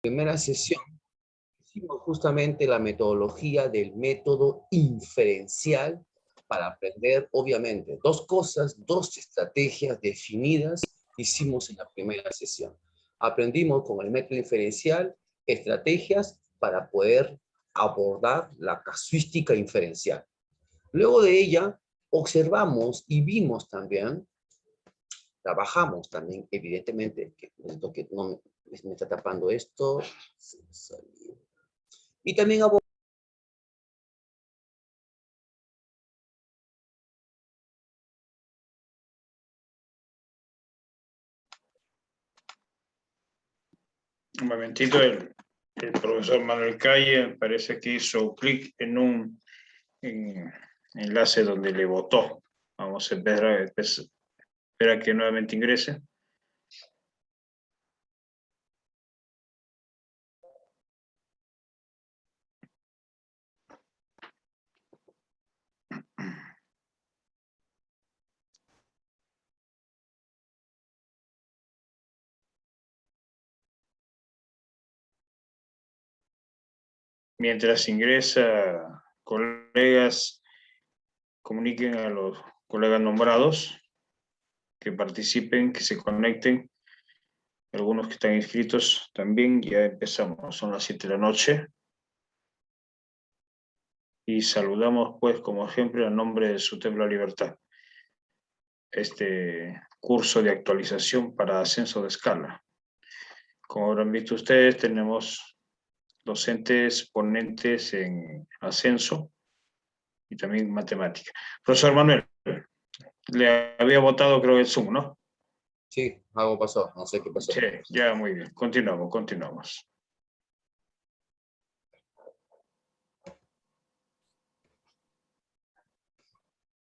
Primera sesión hicimos justamente la metodología del método inferencial para aprender, obviamente, dos cosas, dos estrategias definidas hicimos en la primera sesión. Aprendimos con el método inferencial estrategias para poder abordar la casuística inferencial. Luego de ella, observamos y vimos también, trabajamos también, evidentemente, que no me está tapando esto, y también un momentito, el profesor Manuel Calle parece que hizo clic en un enlace donde le votó. Vamos a esperar a que nuevamente ingrese. Mientras ingresa, colegas, comuniquen a los colegas nombrados que participen, que se conecten. Algunos que están inscritos también. Ya empezamos, son las 7 de la noche. Y saludamos, pues, como siempre, a nombre de SUTEP La Libertad, este curso de actualización para ascenso de escala. Como habrán visto ustedes, tenemos docentes ponentes en ascenso y también matemática. Profesor Manuel, le había votado, creo, el Zoom, ¿no? Sí, algo pasó, no sé qué pasó. Sí, ya muy bien. Continuamos.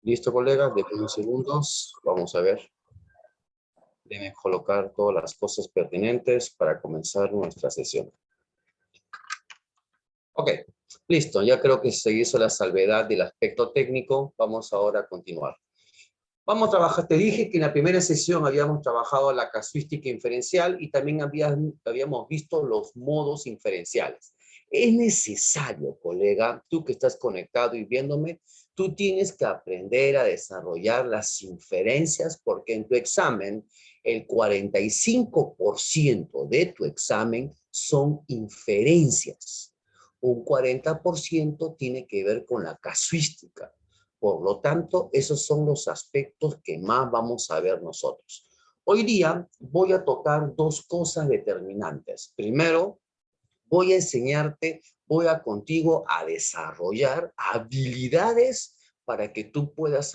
Listo, colegas, de unos segundos, vamos a ver. Deben colocar todas las cosas pertinentes para comenzar nuestra sesión. Ok, listo, ya creo que se hizo la salvedad del aspecto técnico. Vamos ahora a continuar. Vamos a trabajar, te dije que en la primera sesión habíamos trabajado la casuística inferencial y también habíamos visto los modos inferenciales. Es necesario, colega, tú que estás conectado y viéndome, tú tienes que aprender a desarrollar las inferencias porque en tu examen el 45% de tu examen son inferencias. Un 40% tiene que ver con la casuística. Por lo tanto, esos son los aspectos que más vamos a ver nosotros. Hoy día voy a tocar dos cosas determinantes. Primero, voy a enseñarte, contigo a desarrollar habilidades para que tú puedas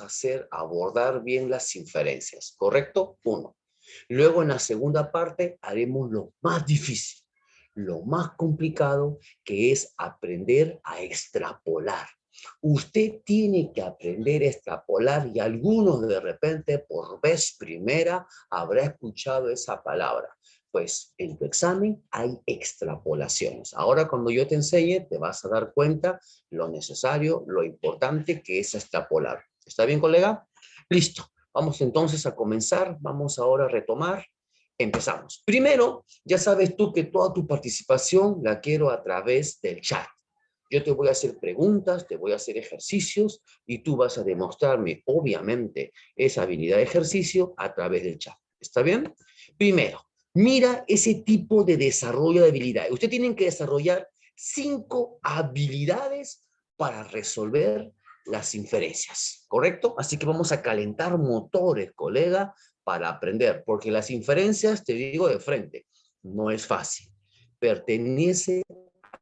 abordar bien las inferencias, ¿correcto? Uno. Luego, en la segunda parte, haremos lo más difícil, lo más complicado, que es aprender a extrapolar. Usted tiene que aprender a extrapolar y algunos de repente por vez primera habrá escuchado esa palabra. Pues en tu examen hay extrapolaciones. Ahora cuando yo te enseñe te vas a dar cuenta lo necesario, lo importante que es extrapolar. ¿Está bien, colega? Listo. Vamos entonces a comenzar. Vamos ahora a retomar. Empezamos. Primero, ya sabes tú que toda tu participación la quiero a través del chat. Yo te voy a hacer preguntas, te voy a hacer ejercicios y tú vas a demostrarme, obviamente, esa habilidad de ejercicio a través del chat. ¿Está bien? Primero, mira ese tipo de desarrollo de habilidades. Ustedes tienen que desarrollar 5 habilidades para resolver las inferencias, ¿correcto? Así que vamos a calentar motores, colega, para aprender, porque las inferencias, te digo de frente, no es fácil. Pertenece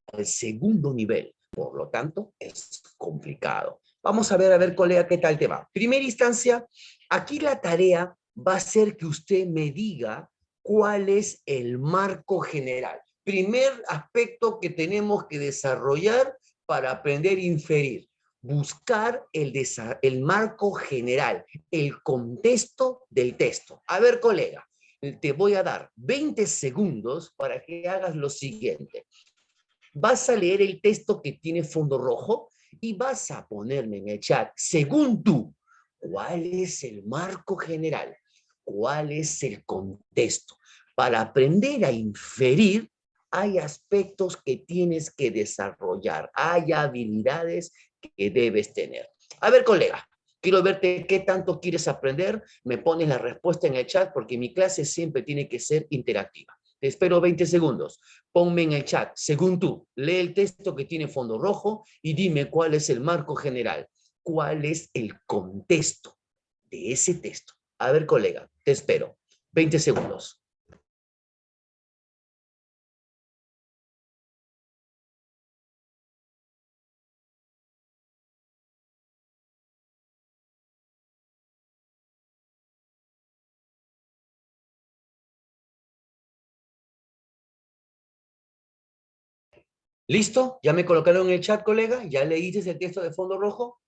al segundo nivel. Por lo tanto, es complicado. Vamos a ver, colega, qué tal te va. Primera instancia, aquí la tarea va a ser que usted me diga cuál es el marco general. Primer aspecto que tenemos que desarrollar para aprender a inferir. Buscar el marco general, el contexto del texto. A ver, colega, te voy a dar 20 segundos para que hagas lo siguiente. Vas a leer el texto que tiene fondo rojo y vas a ponerme en el chat, según tú, cuál es el marco general, cuál es el contexto. Para aprender a inferir, hay aspectos que tienes que desarrollar, hay habilidades que debes tener. A ver, colega, quiero verte qué tanto quieres aprender. Me pones la respuesta en el chat porque mi clase siempre tiene que ser interactiva. Te espero 20 segundos. Ponme en el chat, según tú, lee el texto que tiene fondo rojo y dime cuál es el marco general, cuál es el contexto de ese texto. A ver, colega, te espero. 20 segundos. ¿Listo? ¿Ya me colocaron en el chat, colega? ¿Ya leíste el texto de fondo rojo?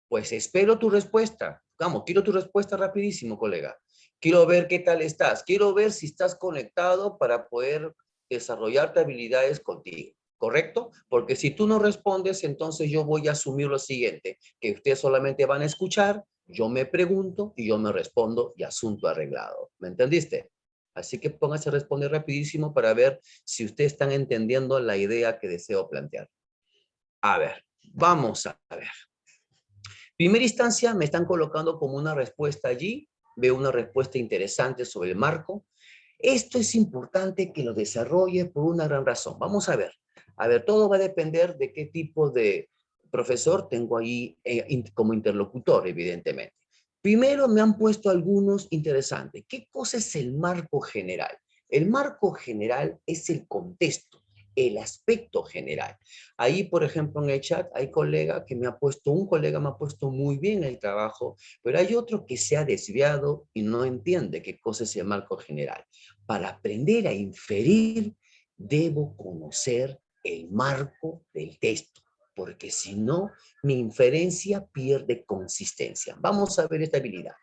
Pues espero tu respuesta. Vamos, quiero tu respuesta rapidísimo, colega. Quiero ver qué tal estás. Quiero ver si estás conectado para poder desarrollarte habilidades contigo. ¿Correcto? Porque si tú no respondes, entonces yo voy a asumir lo siguiente, que ustedes solamente van a escuchar, yo me pregunto y yo me respondo y asunto arreglado. ¿Me entendiste? Así que póngase a responder rapidísimo para ver si ustedes están entendiendo la idea que deseo plantear. A ver, vamos a ver. Primera instancia, me están colocando como una respuesta allí. Veo una respuesta interesante sobre el marco. Esto es importante que lo desarrolle por una gran razón. Vamos a ver. A ver, todo va a depender de qué tipo de profesor tengo ahí como interlocutor, evidentemente. Primero me han puesto algunos interesantes. ¿Qué cosa es el marco general? El marco general es el contexto, el aspecto general. Ahí, por ejemplo, en el chat hay un colega me ha puesto muy bien el trabajo, pero hay otro que se ha desviado y no entiende qué cosa es el marco general. Para aprender a inferir, debo conocer el marco del texto, porque si no, mi inferencia pierde consistencia. Vamos a ver esta habilidad.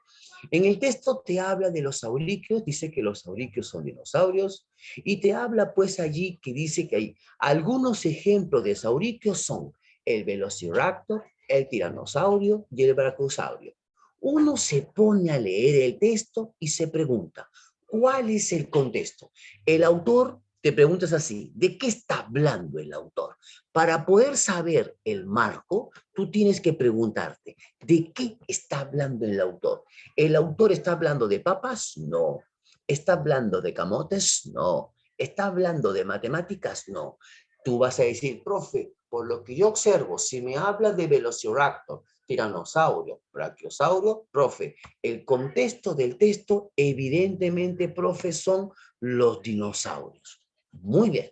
En el texto te habla de los sauriquios, dice que los sauriquios son dinosaurios, y te habla pues allí que dice que hay algunos ejemplos de sauriquios son el velociraptor, el tiranosaurio y el brachiosaurio. Uno se pone a leer el texto y se pregunta, ¿cuál es el contexto? El autor te preguntas así, ¿de qué está hablando el autor? Para poder saber el marco, tú tienes que preguntarte, ¿de qué está hablando el autor? ¿El autor está hablando de papas? No. ¿Está hablando de camotes? No. ¿Está hablando de matemáticas? No. Tú vas a decir, profe, por lo que yo observo, si me habla de velociraptor, tiranosaurio, brachiosaurio, profe, el contexto del texto, evidentemente, profe, son los dinosaurios. Muy bien.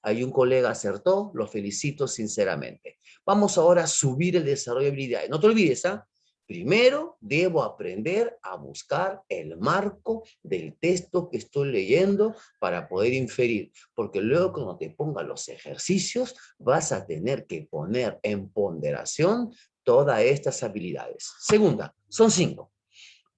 Hay un colega acertó, lo felicito sinceramente. Vamos ahora a subir el desarrollo de habilidades. No te olvides, ¿ah? Primero, debo aprender a buscar el marco del texto que estoy leyendo para poder inferir, porque luego cuando te ponga los ejercicios vas a tener que poner en ponderación todas estas habilidades. Segunda, son 5.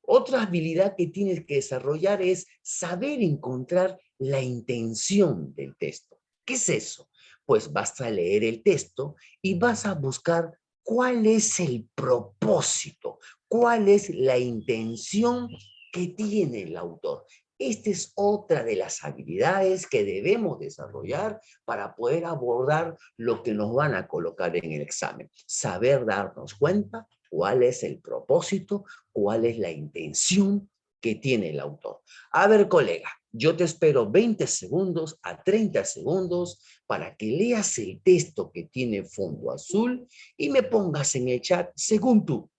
Otra habilidad que tienes que desarrollar es saber encontrar la intención del texto. ¿Qué es eso? Pues vas a leer el texto y vas a buscar cuál es el propósito, cuál es la intención que tiene el autor. Esta es otra de las habilidades que debemos desarrollar para poder abordar lo que nos van a colocar en el examen. Saber darnos cuenta cuál es el propósito, cuál es la intención que tiene el autor. A ver, colega, yo te espero 20 segundos a 30 segundos para que leas el texto que tiene fondo azul y me pongas en el chat, según tú,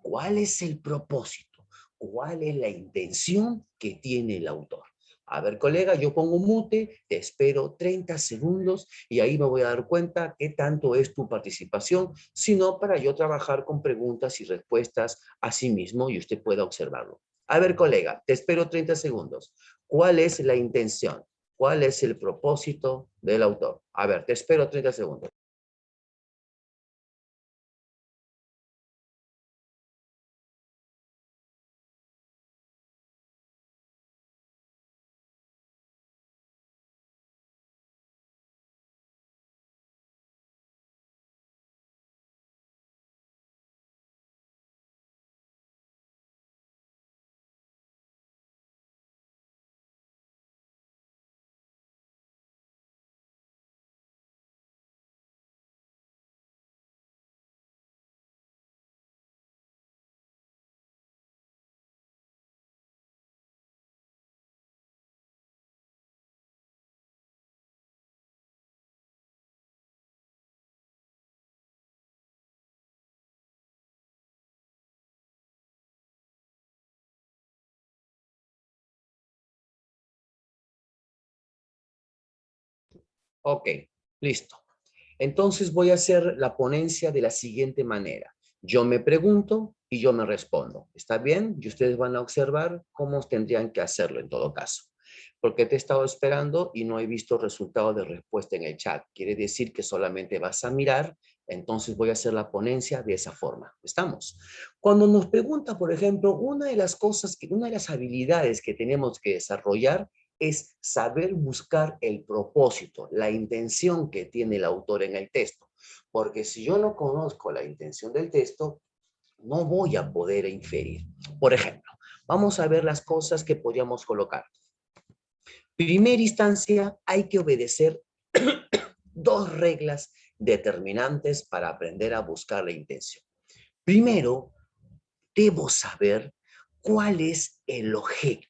cuál es el propósito, cuál es la intención que tiene el autor. A ver, colega, yo pongo mute, te espero 30 segundos y ahí me voy a dar cuenta qué tanto es tu participación, sino para yo trabajar con preguntas y respuestas a sí mismo y usted pueda observarlo. A ver, colega, te espero 30 segundos. ¿Cuál es la intención? ¿Cuál es el propósito del autor? A ver, te espero 30 segundos. Ok, listo. Entonces voy a hacer la ponencia de la siguiente manera. Yo me pregunto y yo me respondo. ¿Está bien? Y ustedes van a observar cómo tendrían que hacerlo en todo caso. Porque te he estado esperando y no he visto resultado de respuesta en el chat. Quiere decir que solamente vas a mirar, entonces voy a hacer la ponencia de esa forma. ¿Estamos? Cuando nos pregunta, por ejemplo, una de las habilidades que tenemos que desarrollar es saber buscar el propósito, la intención que tiene el autor en el texto. Porque si yo no conozco la intención del texto, no voy a poder inferir. Por ejemplo, vamos a ver las cosas que podríamos colocar. Primera instancia, hay que obedecer dos reglas determinantes para aprender a buscar la intención. Primero, debo saber cuál es el objeto.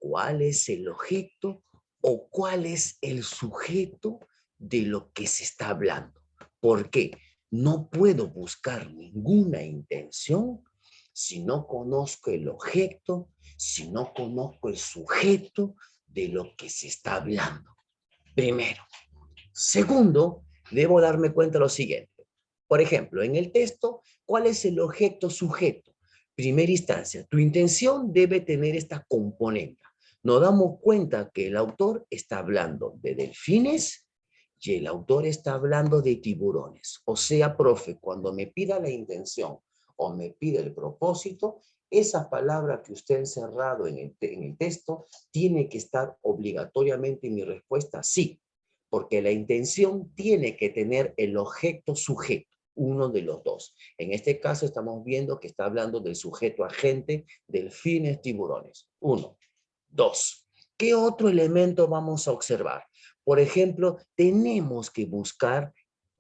¿Cuál es el objeto o cuál es el sujeto de lo que se está hablando? ¿Por qué? No puedo buscar ninguna intención si no conozco el objeto, si no conozco el sujeto de lo que se está hablando. Primero. Segundo, debo darme cuenta de lo siguiente. Por ejemplo, en el texto, ¿cuál es el objeto sujeto? Primera instancia, tu intención debe tener esta componente. Nos damos cuenta que el autor está hablando de delfines y el autor está hablando de tiburones. O sea, profe, cuando me pida la intención o me pide el propósito, esa palabra que usted ha encerrado en el texto tiene que estar obligatoriamente en mi respuesta sí, porque la intención tiene que tener el objeto sujeto, uno de los dos. En este caso estamos viendo que está hablando del sujeto agente, delfines, tiburones. Uno. Dos. ¿Qué otro elemento vamos a observar? Por ejemplo, tenemos que buscar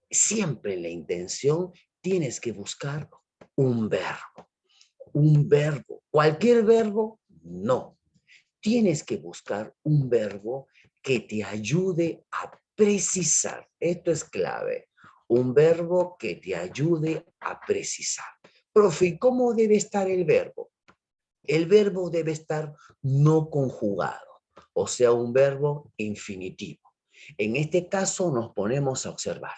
siempre en la intención, tienes que buscar un verbo. Un verbo. ¿Cualquier verbo? No. Tienes que buscar un verbo que te ayude a precisar. Esto es clave. Un verbo que te ayude a precisar. Profe, ¿cómo debe estar el verbo? El verbo debe estar no conjugado, o sea, un verbo infinitivo. En este caso nos ponemos a observar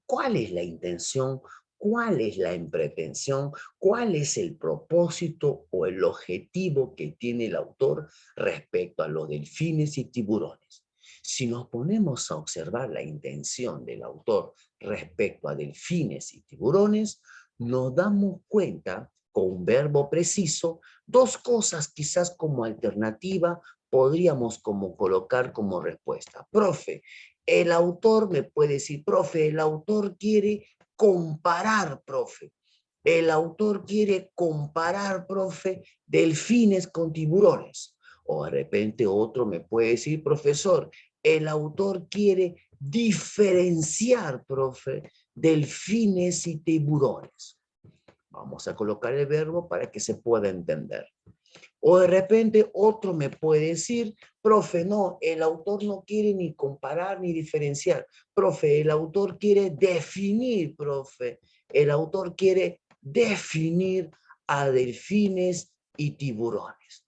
cuál es la intención, cuál es la pretensión, cuál es el propósito o el objetivo que tiene el autor respecto a los delfines y tiburones. Si nos ponemos a observar la intención del autor respecto a delfines y tiburones, nos damos cuenta con un verbo preciso, dos cosas quizás como alternativa podríamos como colocar como respuesta. Profe, el autor me puede decir, profe, el autor quiere comparar, profe. El autor quiere comparar, profe, delfines con tiburones. O de repente otro me puede decir, profesor, el autor quiere diferenciar, profe, delfines y tiburones. Vamos a colocar el verbo para que se pueda entender. O de repente otro me puede decir, profe, no, el autor no quiere ni comparar ni diferenciar. Profe, el autor quiere definir, profe. El autor quiere definir a delfines y tiburones.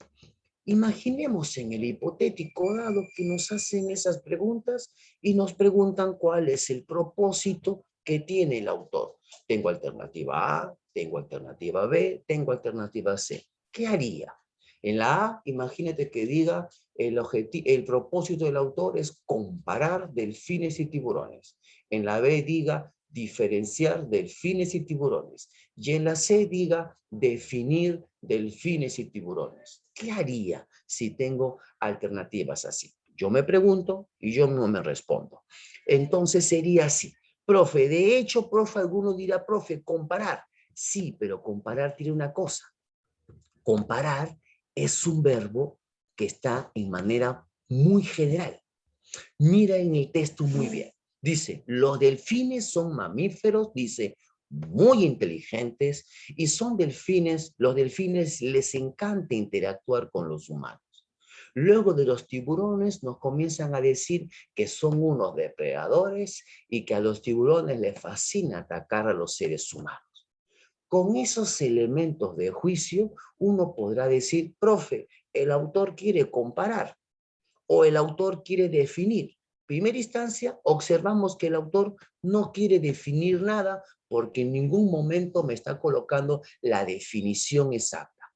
Imaginemos en el hipotético dado que nos hacen esas preguntas y nos preguntan cuál es el propósito que tiene el autor. Tengo alternativa A, tengo alternativa B, tengo alternativa C. ¿Qué haría? En la A, imagínate que diga el propósito del autor es comparar delfines y tiburones. En la B diga diferenciar delfines y tiburones. Y en la C diga definir delfines y tiburones. ¿Qué haría si tengo alternativas así? Yo me pregunto y yo no me respondo. Entonces sería así. Profe, de hecho, profe, alguno dirá, profe, comparar. Sí, pero comparar tiene una cosa. Comparar es un verbo que está en manera muy general. Mira en el texto muy bien. Dice, los delfines son mamíferos, dice, muy inteligentes y son delfines, los delfines les encanta interactuar con los humanos. Luego de los tiburones nos comienzan a decir que son unos depredadores y que a los tiburones les fascina atacar a los seres humanos. Con esos elementos de juicio, uno podrá decir, profe, el autor quiere comparar o el autor quiere definir. primera instancia, observamos que el autor no quiere definir nada porque en ningún momento me está colocando la definición exacta.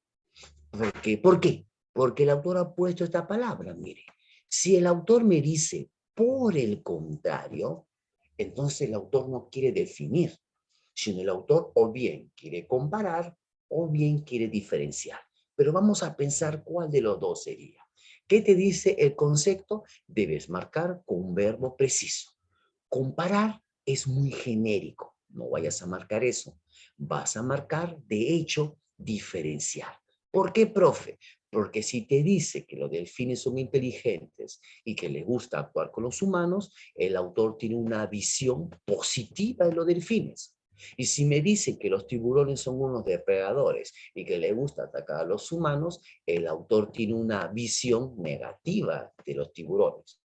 ¿Por qué? ¿Por qué? Porque el autor ha puesto esta palabra, mire. Si el autor me dice, por el contrario, entonces el autor no quiere definir, sino el autor o bien quiere comparar o bien quiere diferenciar. Pero vamos a pensar cuál de los dos sería. ¿Qué te dice el concepto? Debes marcar con un verbo preciso. Comparar es muy genérico, no vayas a marcar eso. Vas a marcar, de hecho, diferenciar. ¿Por qué, profe? Porque si te dice que los delfines son inteligentes y que les gusta actuar con los humanos, el autor tiene una visión positiva de los delfines. Y si me dice que los tiburones son unos depredadores y que les gusta atacar a los humanos, el autor tiene una visión negativa de los tiburones.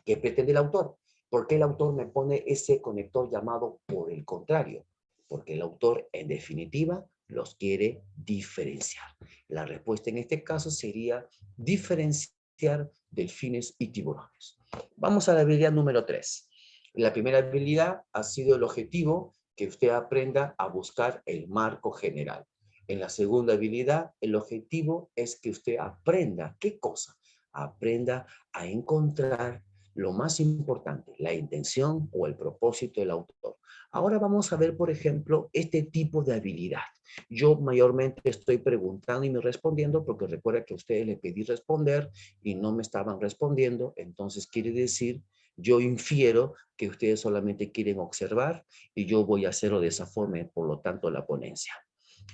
¿Qué pretende el autor? ¿Por qué el autor me pone ese conector llamado por el contrario? Porque el autor, en definitiva, los quiere diferenciar. La respuesta en este caso sería diferenciar delfines y tiburones. Vamos a la habilidad número 3. La primera habilidad ha sido el objetivo, que usted aprenda a buscar el marco general. En la segunda habilidad, el objetivo es que usted aprenda, ¿qué cosa? Aprenda a encontrar lo más importante, la intención o el propósito del autor. Ahora vamos a ver, por ejemplo, este tipo de habilidad. Yo mayormente estoy preguntando y me respondiendo porque recuerda que a ustedes les pedí responder y no me estaban respondiendo, entonces quiere decir, yo infiero que ustedes solamente quieren observar y yo voy a hacerlo de esa forma, por lo tanto, la ponencia.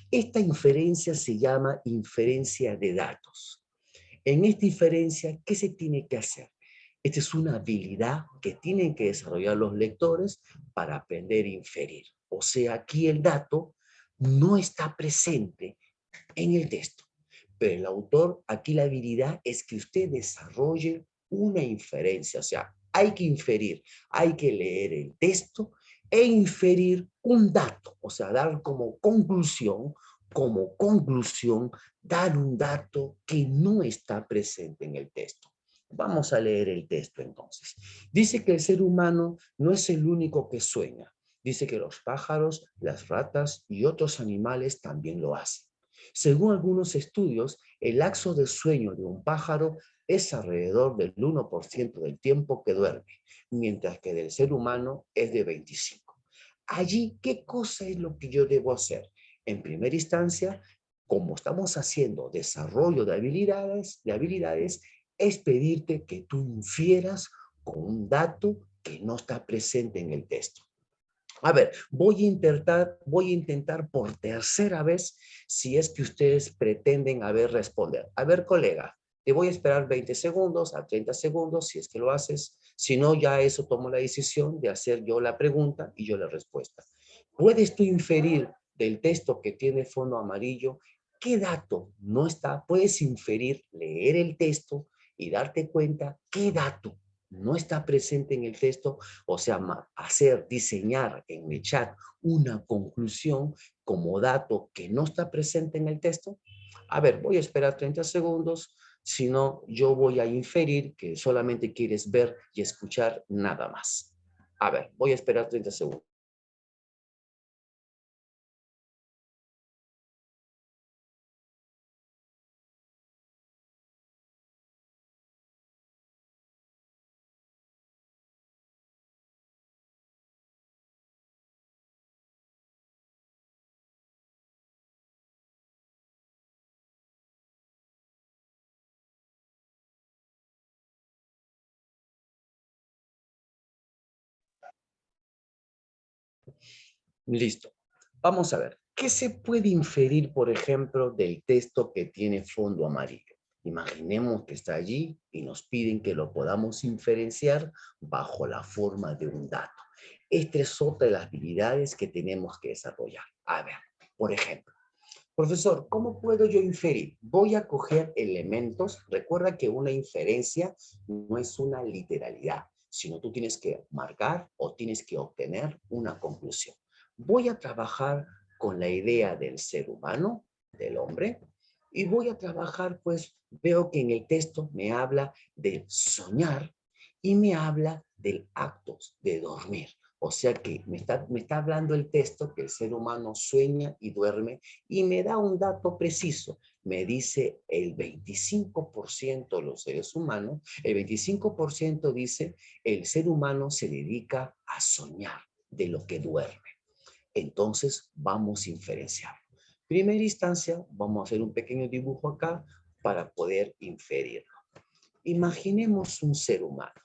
Esta inferencia se llama inferencia de datos. En esta inferencia, ¿qué se tiene que hacer? Esta es una habilidad que tienen que desarrollar los lectores para aprender a inferir. O sea, aquí el dato no está presente en el texto. Pero el autor, aquí la habilidad es que usted desarrolle una inferencia. O sea, hay que inferir, hay que leer el texto e inferir un dato. O sea, dar como conclusión, dar un dato que no está presente en el texto. Vamos a leer el texto entonces. Dice que el ser humano no es el único que sueña. Dice que los pájaros, las ratas y otros animales también lo hacen. Según algunos estudios, el lapso de sueño de un pájaro es alrededor del 1% del tiempo que duerme, mientras que del ser humano es de 25%. Allí, ¿qué cosa es lo que yo debo hacer? En primera instancia, como estamos haciendo desarrollo de habilidades, es pedirte que tú infieras con un dato que no está presente en el texto. A ver, voy a intentar por tercera vez si es que ustedes pretenden responder. A ver, colega, te voy a esperar 20 segundos a 30 segundos si es que lo haces. Si no, ya eso tomo la decisión de hacer yo la pregunta y yo la respuesta. ¿Puedes tú inferir del texto que tiene fondo amarillo qué dato no está? Puedes inferir, leer el texto y darte cuenta qué dato no está presente en el texto, o sea, diseñar en el chat una conclusión como dato que no está presente en el texto. A ver, voy a esperar 30 segundos, si no, yo voy a inferir que solamente quieres ver y escuchar nada más. A ver, voy a esperar 30 segundos. Listo. Vamos a ver. ¿Qué se puede inferir, por ejemplo, del texto que tiene fondo amarillo? Imaginemos que está allí y nos piden que lo podamos inferenciar bajo la forma de un dato. Esta es otra de las habilidades que tenemos que desarrollar. A ver, por ejemplo, profesor, ¿cómo puedo yo inferir? Voy a coger elementos. Recuerda que una inferencia no es una literalidad, sino tú tienes que marcar o tienes que obtener una conclusión. Voy a trabajar con la idea del ser humano, del hombre, y voy a trabajar, pues, veo que en el texto me habla de soñar y me habla del acto de dormir. O sea que me está hablando el texto que el ser humano sueña y duerme y me da un dato preciso. Me dice el 25% de los seres humanos, el 25% dice el ser humano se dedica a soñar de lo que duerme. Entonces vamos a inferenciar. Primera instancia, vamos a hacer un pequeño dibujo acá para poder inferirlo. Imaginemos un ser humano.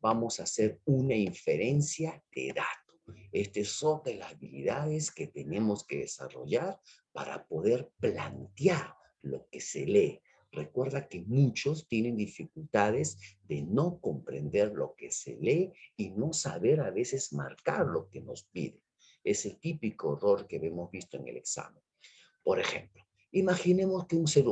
Vamos a hacer una inferencia de datos. Estas son de las habilidades que tenemos que desarrollar para poder plantear lo que se lee. Recuerda que muchos tienen dificultades de no comprender lo que se lee y no saber a veces marcar lo que nos pide. Es el típico error que hemos visto en el examen. Por ejemplo, imaginemos que un ser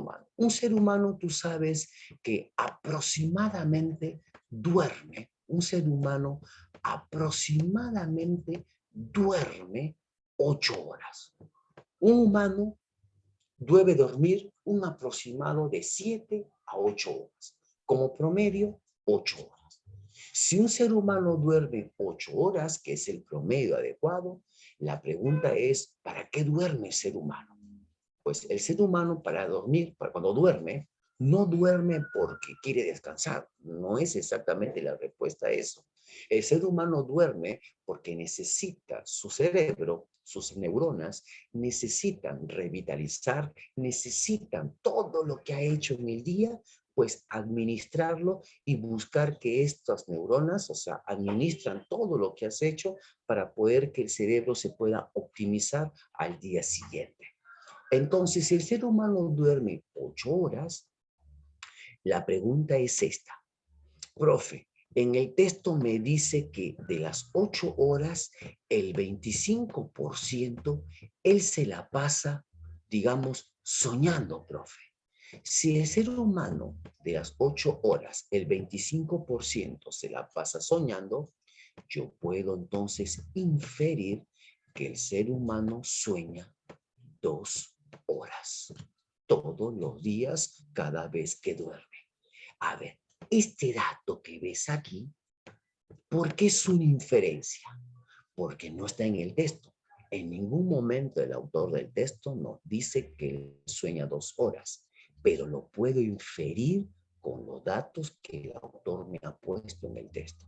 humano tú sabes que aproximadamente duerme, un ser humano aproximadamente duerme 8 horas. Un humano debe dormir un aproximado de 7 a 8 horas. Como promedio, 8 horas. Si un ser humano duerme 8 horas, que es el promedio adecuado, la pregunta es, ¿para qué duerme el ser humano? Pues el ser humano para dormir, cuando duerme, no duerme porque quiere descansar. No es exactamente la respuesta a eso. El ser humano duerme porque necesita su cerebro, sus neuronas, necesitan revitalizar, necesitan todo lo que ha hecho en el día, pues administrarlo y buscar que estas neuronas, o sea, administran todo lo que has hecho para poder que el cerebro se pueda optimizar al día siguiente. Entonces, si el ser humano duerme 8 horas, la pregunta es esta. Profe, en el texto me dice que de las 8 horas, el 25% él se la pasa, digamos, soñando, profe. Si el ser humano de las 8 horas, el 25% se la pasa soñando, yo puedo entonces inferir que el ser humano sueña 2 horas, todos los días, cada vez que duerme. A ver, este dato que ves aquí, ¿por qué es una inferencia? Porque no está en el texto. En ningún momento el autor del texto nos dice que él sueña 2 horas, pero lo puedo inferir con los datos que el autor me ha puesto en el texto.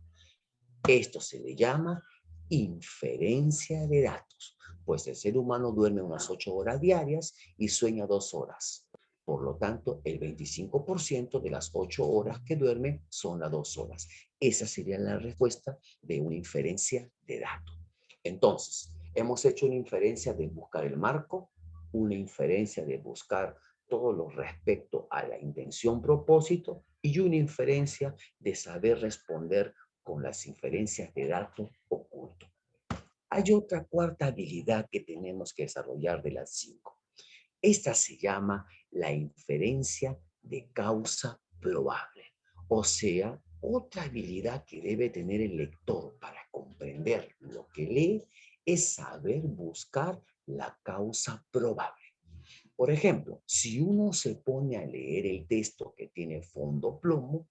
Esto se le llama inferencia de datos, pues el ser humano duerme unas 8 horas diarias y sueña 2 horas. Por lo tanto, el 25% de las 8 horas que duerme son las 2 horas. Esa sería la respuesta de una inferencia de datos. Entonces, hemos hecho una inferencia de buscar el marco, una inferencia de buscar todo lo respecto a la intención propósito y una inferencia de saber responder con las inferencias de datos ocultos. Hay otra cuarta habilidad que tenemos que desarrollar de las 5. Esta se llama la inferencia de causa probable. O sea, otra habilidad que debe tener el lector para comprender lo que lee es saber buscar la causa probable. Por ejemplo, si uno se pone a leer el texto que tiene fondo plomo,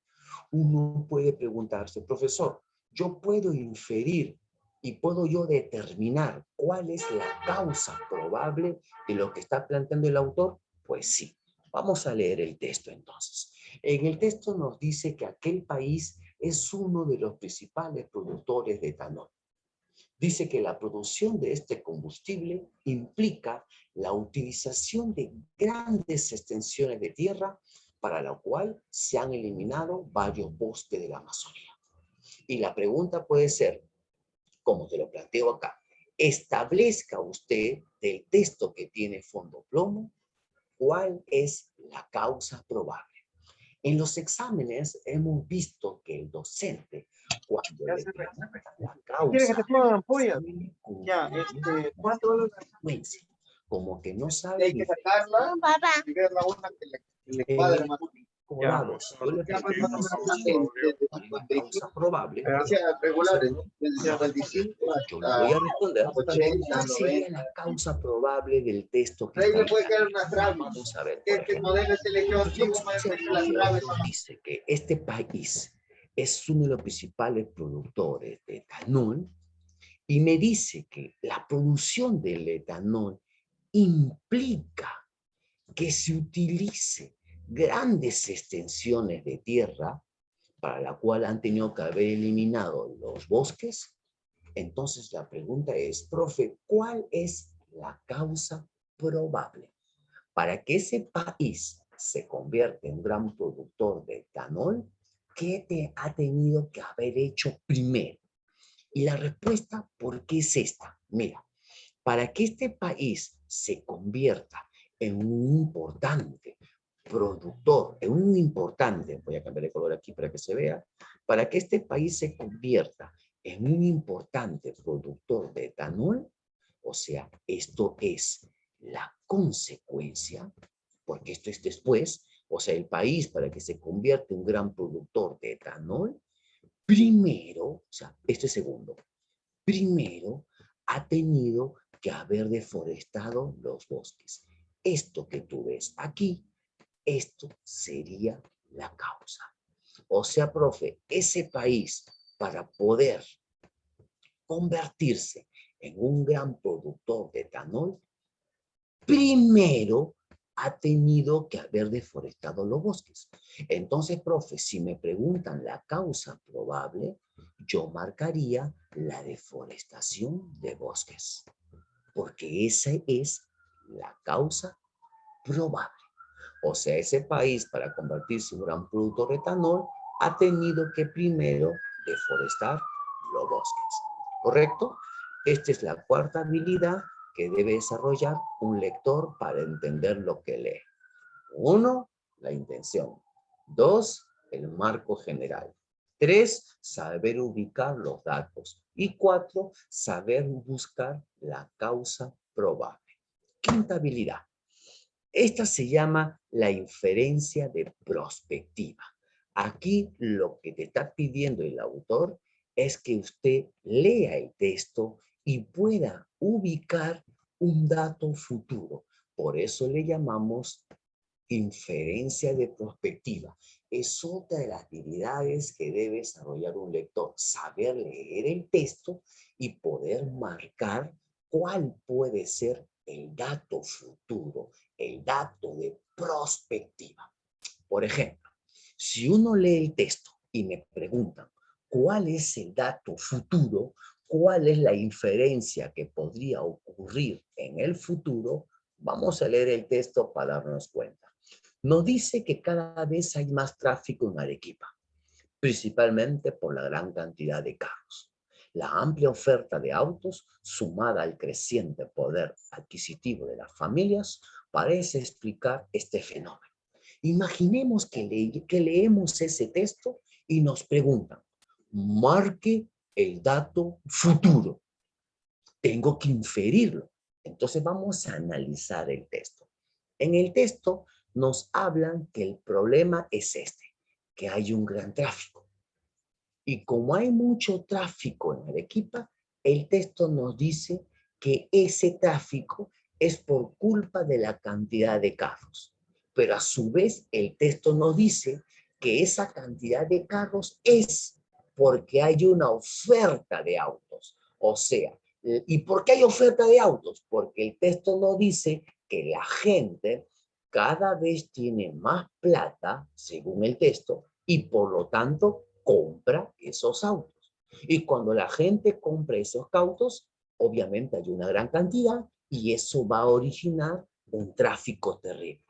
uno puede preguntarse, profesor, ¿yo puedo inferir y puedo yo determinar cuál es la causa probable de lo que está planteando el autor? Pues sí. Vamos a leer el texto entonces. En el texto nos dice que aquel país es uno de los principales productores de etanol. Dice que la producción de este combustible implica la utilización de grandes extensiones de tierra para la cual se han eliminado varios bosques de la Amazonía. Y la pregunta puede ser, como te lo planteo acá, establezca usted del texto que tiene fondo plomo, ¿cuál es la causa probable? En los exámenes hemos visto que el docente, cuando le pregunta la causa, ¿Quiere que te pongan ampolla? Ya, ¿cuánto? Como que no sabe. Hay que sacarla y ver la una que le cuadra más. Colados. Yo le pregunto causa probable. Pero hacía regulares, ¿no? Desde 25 yo le voy a responder 80, cuál sería la causa probable del texto que ahí está le puede quedar una trave. Vamos a ver, Este modelo es el equipo antiguo, más que las traves. dice que este país es uno de los principales productores de etanol y me dice que la producción del etanol implica que se utilice grandes extensiones de tierra para la cual han tenido que haber eliminado los bosques. Entonces la pregunta es, profe, ¿cuál es la causa probable para que ese país se convierta en un gran productor de etanol? ¿Qué te ha tenido que haber hecho primero? Y la respuesta, ¿por qué es esta? Mira, para que este país se convierta en un importante productor, en un importante, voy a cambiar de color aquí para que se vea, para que este país se convierta en un importante productor de etanol, o sea, esto es la consecuencia, porque esto es después, o sea, el país para que se convierta en un gran productor de etanol, primero, o sea, esto es segundo, primero ha tenido que haber deforestado los bosques. Esto que tú ves aquí, esto sería la causa. O sea, profe, ese país para poder convertirse en un gran productor de etanol, primero ha tenido que haber deforestado los bosques. Entonces, profe, si me preguntan la causa probable, yo marcaría la deforestación de bosques, porque esa es la causa probable. O sea, ese país para convertirse en un gran productor de etanol ha tenido que primero deforestar los bosques. ¿Correcto? Esta es la cuarta habilidad que debe desarrollar un lector para entender lo que lee. 1, la intención. 2, el marco general. 3, saber ubicar los datos. Y 4, saber buscar la causa probable. Quinta habilidad. Esta se llama la inferencia de prospectiva. Aquí lo que te está pidiendo el autor es que usted lea el texto y pueda ubicar un dato futuro. Por eso le llamamos inferencia de prospectiva. Es otra de las habilidades que debe desarrollar un lector, saber leer el texto y poder marcar cuál puede ser el dato futuro, el dato de prospectiva. Por ejemplo, si uno lee el texto y me preguntan cuál es el dato futuro, cuál es la inferencia que podría ocurrir en el futuro, vamos a leer el texto para darnos cuenta. Nos dice que cada vez hay más tráfico en Arequipa, principalmente por la gran cantidad de carros. La amplia oferta de autos, sumada al creciente poder adquisitivo de las familias, parece explicar este fenómeno. Imaginemos que leemos ese texto y nos preguntan, marque el dato futuro. Tengo que inferirlo. Entonces vamos a analizar el texto. En el texto nos hablan que el problema es este, que hay un gran tráfico. Y como hay mucho tráfico en Arequipa, el texto nos dice que ese tráfico es por culpa de la cantidad de carros. Pero a su vez el texto nos dice que esa cantidad de carros es porque hay una oferta de autos. O sea, ¿y por qué hay oferta de autos? Porque el texto nos dice que la gente cada vez tiene más plata, según el texto, y por lo tanto compra esos autos. Y cuando la gente compra esos autos, obviamente hay una gran cantidad y eso va a originar un tráfico terrible.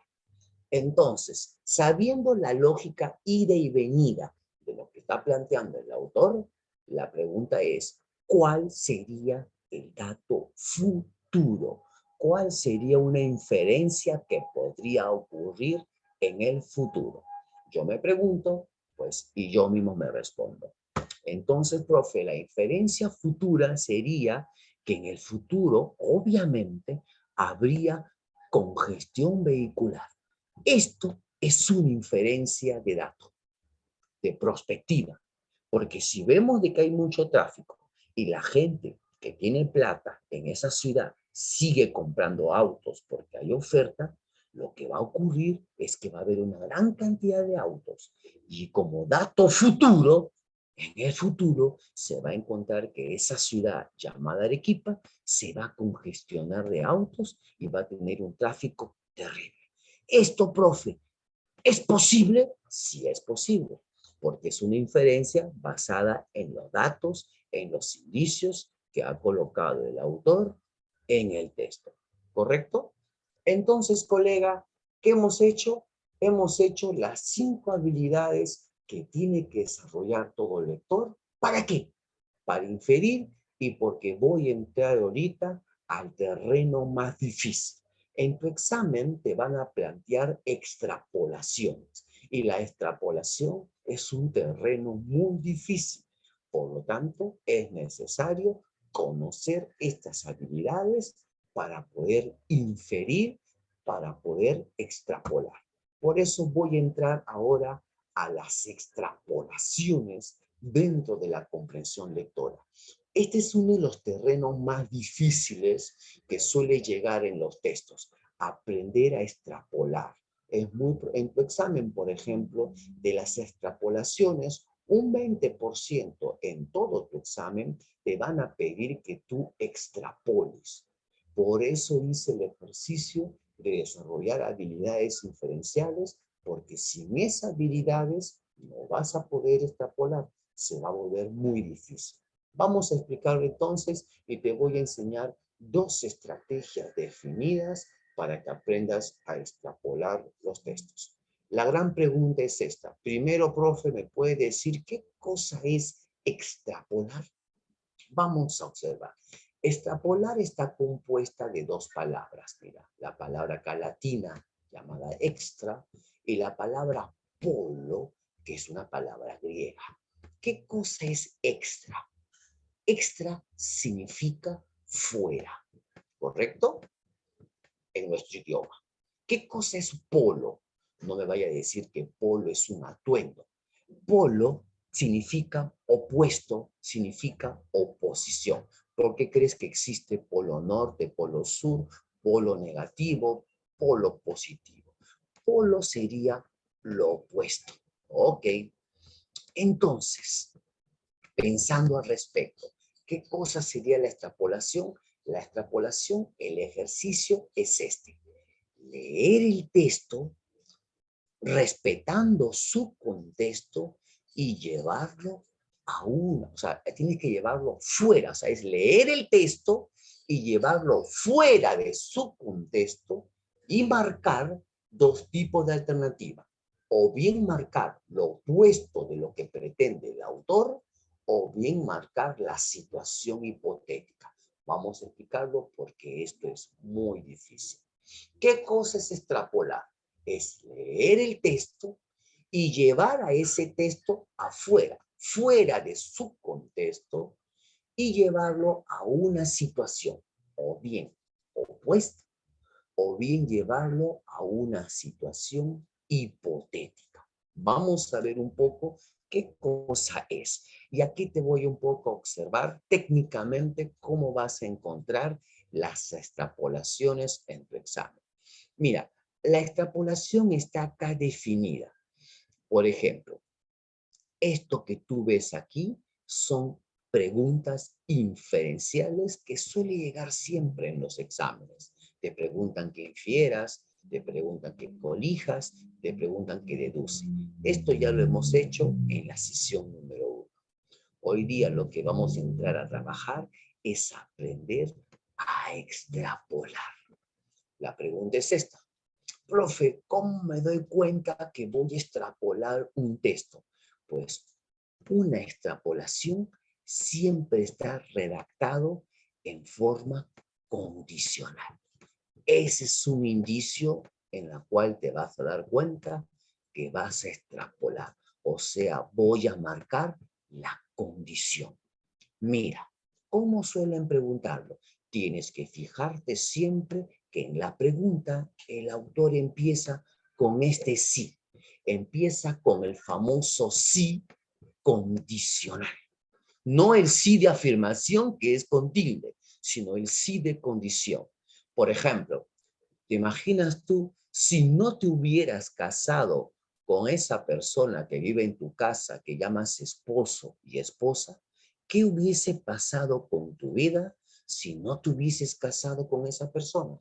Entonces, sabiendo la lógica ida y venida de lo que está planteando el autor, la pregunta es, ¿cuál sería el dato futuro? ¿Cuál sería una inferencia que podría ocurrir en el futuro? Yo me pregunto, pues, y yo mismo me respondo. Entonces, profe, la inferencia futura sería que en el futuro, obviamente, habría congestión vehicular. Esto es una inferencia de dato, de prospectiva, porque si vemos de que hay mucho tráfico y la gente que tiene plata en esa ciudad sigue comprando autos porque hay oferta, lo que va a ocurrir es que va a haber una gran cantidad de autos y como dato futuro En el futuro se va a encontrar que esa ciudad llamada Arequipa se va a congestionar de autos y va a tener un tráfico terrible. Esto, profe, ¿es posible? Sí es posible, porque es una inferencia basada en los datos, en los indicios que ha colocado el autor en el texto. ¿Correcto? Entonces, colega, ¿qué hemos hecho? Hemos hecho las 5 habilidades que tiene que desarrollar todo lector. ¿Para qué? Para inferir y porque voy a entrar ahorita al terreno más difícil. En tu examen te van a plantear extrapolaciones y la extrapolación es un terreno muy difícil. Por lo tanto, es necesario conocer estas habilidades para poder inferir, para poder extrapolar. Por eso voy a entrar ahora a las extrapolaciones dentro de la comprensión lectora. Este es uno de los terrenos más difíciles que suele llegar en los textos, aprender a extrapolar. En tu examen, por ejemplo, de las extrapolaciones, un 20% en todo tu examen te van a pedir que tú extrapoles. Por eso hice el ejercicio de desarrollar habilidades inferenciales, porque sin esas habilidades no vas a poder extrapolar, se va a volver muy difícil. Vamos a explicarlo entonces y te voy a enseñar 2 estrategias definidas para que aprendas a extrapolar los textos. La gran pregunta es esta. Primero, profe, ¿me puede decir qué cosa es extrapolar? Vamos a observar. Extrapolar está compuesta de 2 palabras. Mira, la palabra acá latina llamada extra y la palabra polo, que es una palabra griega. ¿Qué cosa es extra? Extra significa fuera, ¿correcto? En nuestro idioma. ¿Qué cosa es polo? No me vaya a decir que polo es un atuendo. Polo significa opuesto, significa oposición. ¿Por qué crees que existe polo norte, polo sur, polo negativo, polo positivo? Polo sería lo opuesto. Ok. Entonces, pensando al respecto, ¿qué cosa sería la extrapolación? La extrapolación, el ejercicio es este. Leer el texto respetando su contexto y llevarlo a una, o sea, tienes que llevarlo fuera, o sea, es leer el texto y llevarlo fuera de su contexto y marcar 2 tipos de alternativa. O bien marcar lo opuesto de lo que pretende el autor, o bien marcar la situación hipotética. Vamos a explicarlo porque esto es muy difícil. ¿Qué cosa es extrapolar? Es leer el texto y llevar a ese texto afuera, fuera de su contexto, y llevarlo a una situación, o bien opuesta, o bien llevarlo a una situación hipotética. Vamos a ver un poco qué cosa es. Y aquí te voy un poco a observar técnicamente cómo vas a encontrar las extrapolaciones en tu examen. Mira, la extrapolación está acá definida. Por ejemplo, esto que tú ves aquí son preguntas inferenciales que suele llegar siempre en los exámenes. Te preguntan que infieras, te preguntan que colijas, te preguntan que deduce. Esto ya lo hemos hecho en la sesión número 1. Hoy día lo que vamos a entrar a trabajar es aprender a extrapolar. La pregunta es esta. Profe, ¿cómo me doy cuenta que voy a extrapolar un texto? Pues una extrapolación siempre está redactado en forma condicional. Ese es un indicio en el cual te vas a dar cuenta que vas a extrapolar. O sea, voy a marcar la condición. Mira, ¿cómo suelen preguntarlo? Tienes que fijarte siempre que en la pregunta el autor empieza con este sí. Empieza con el famoso sí condicional. No el sí de afirmación, que es con tilde, sino el sí de condición. Por ejemplo, ¿te imaginas tú si no te hubieras casado con esa persona que vive en tu casa, que llamas esposo y esposa, ¿qué hubiese pasado con tu vida si no te hubieses casado con esa persona?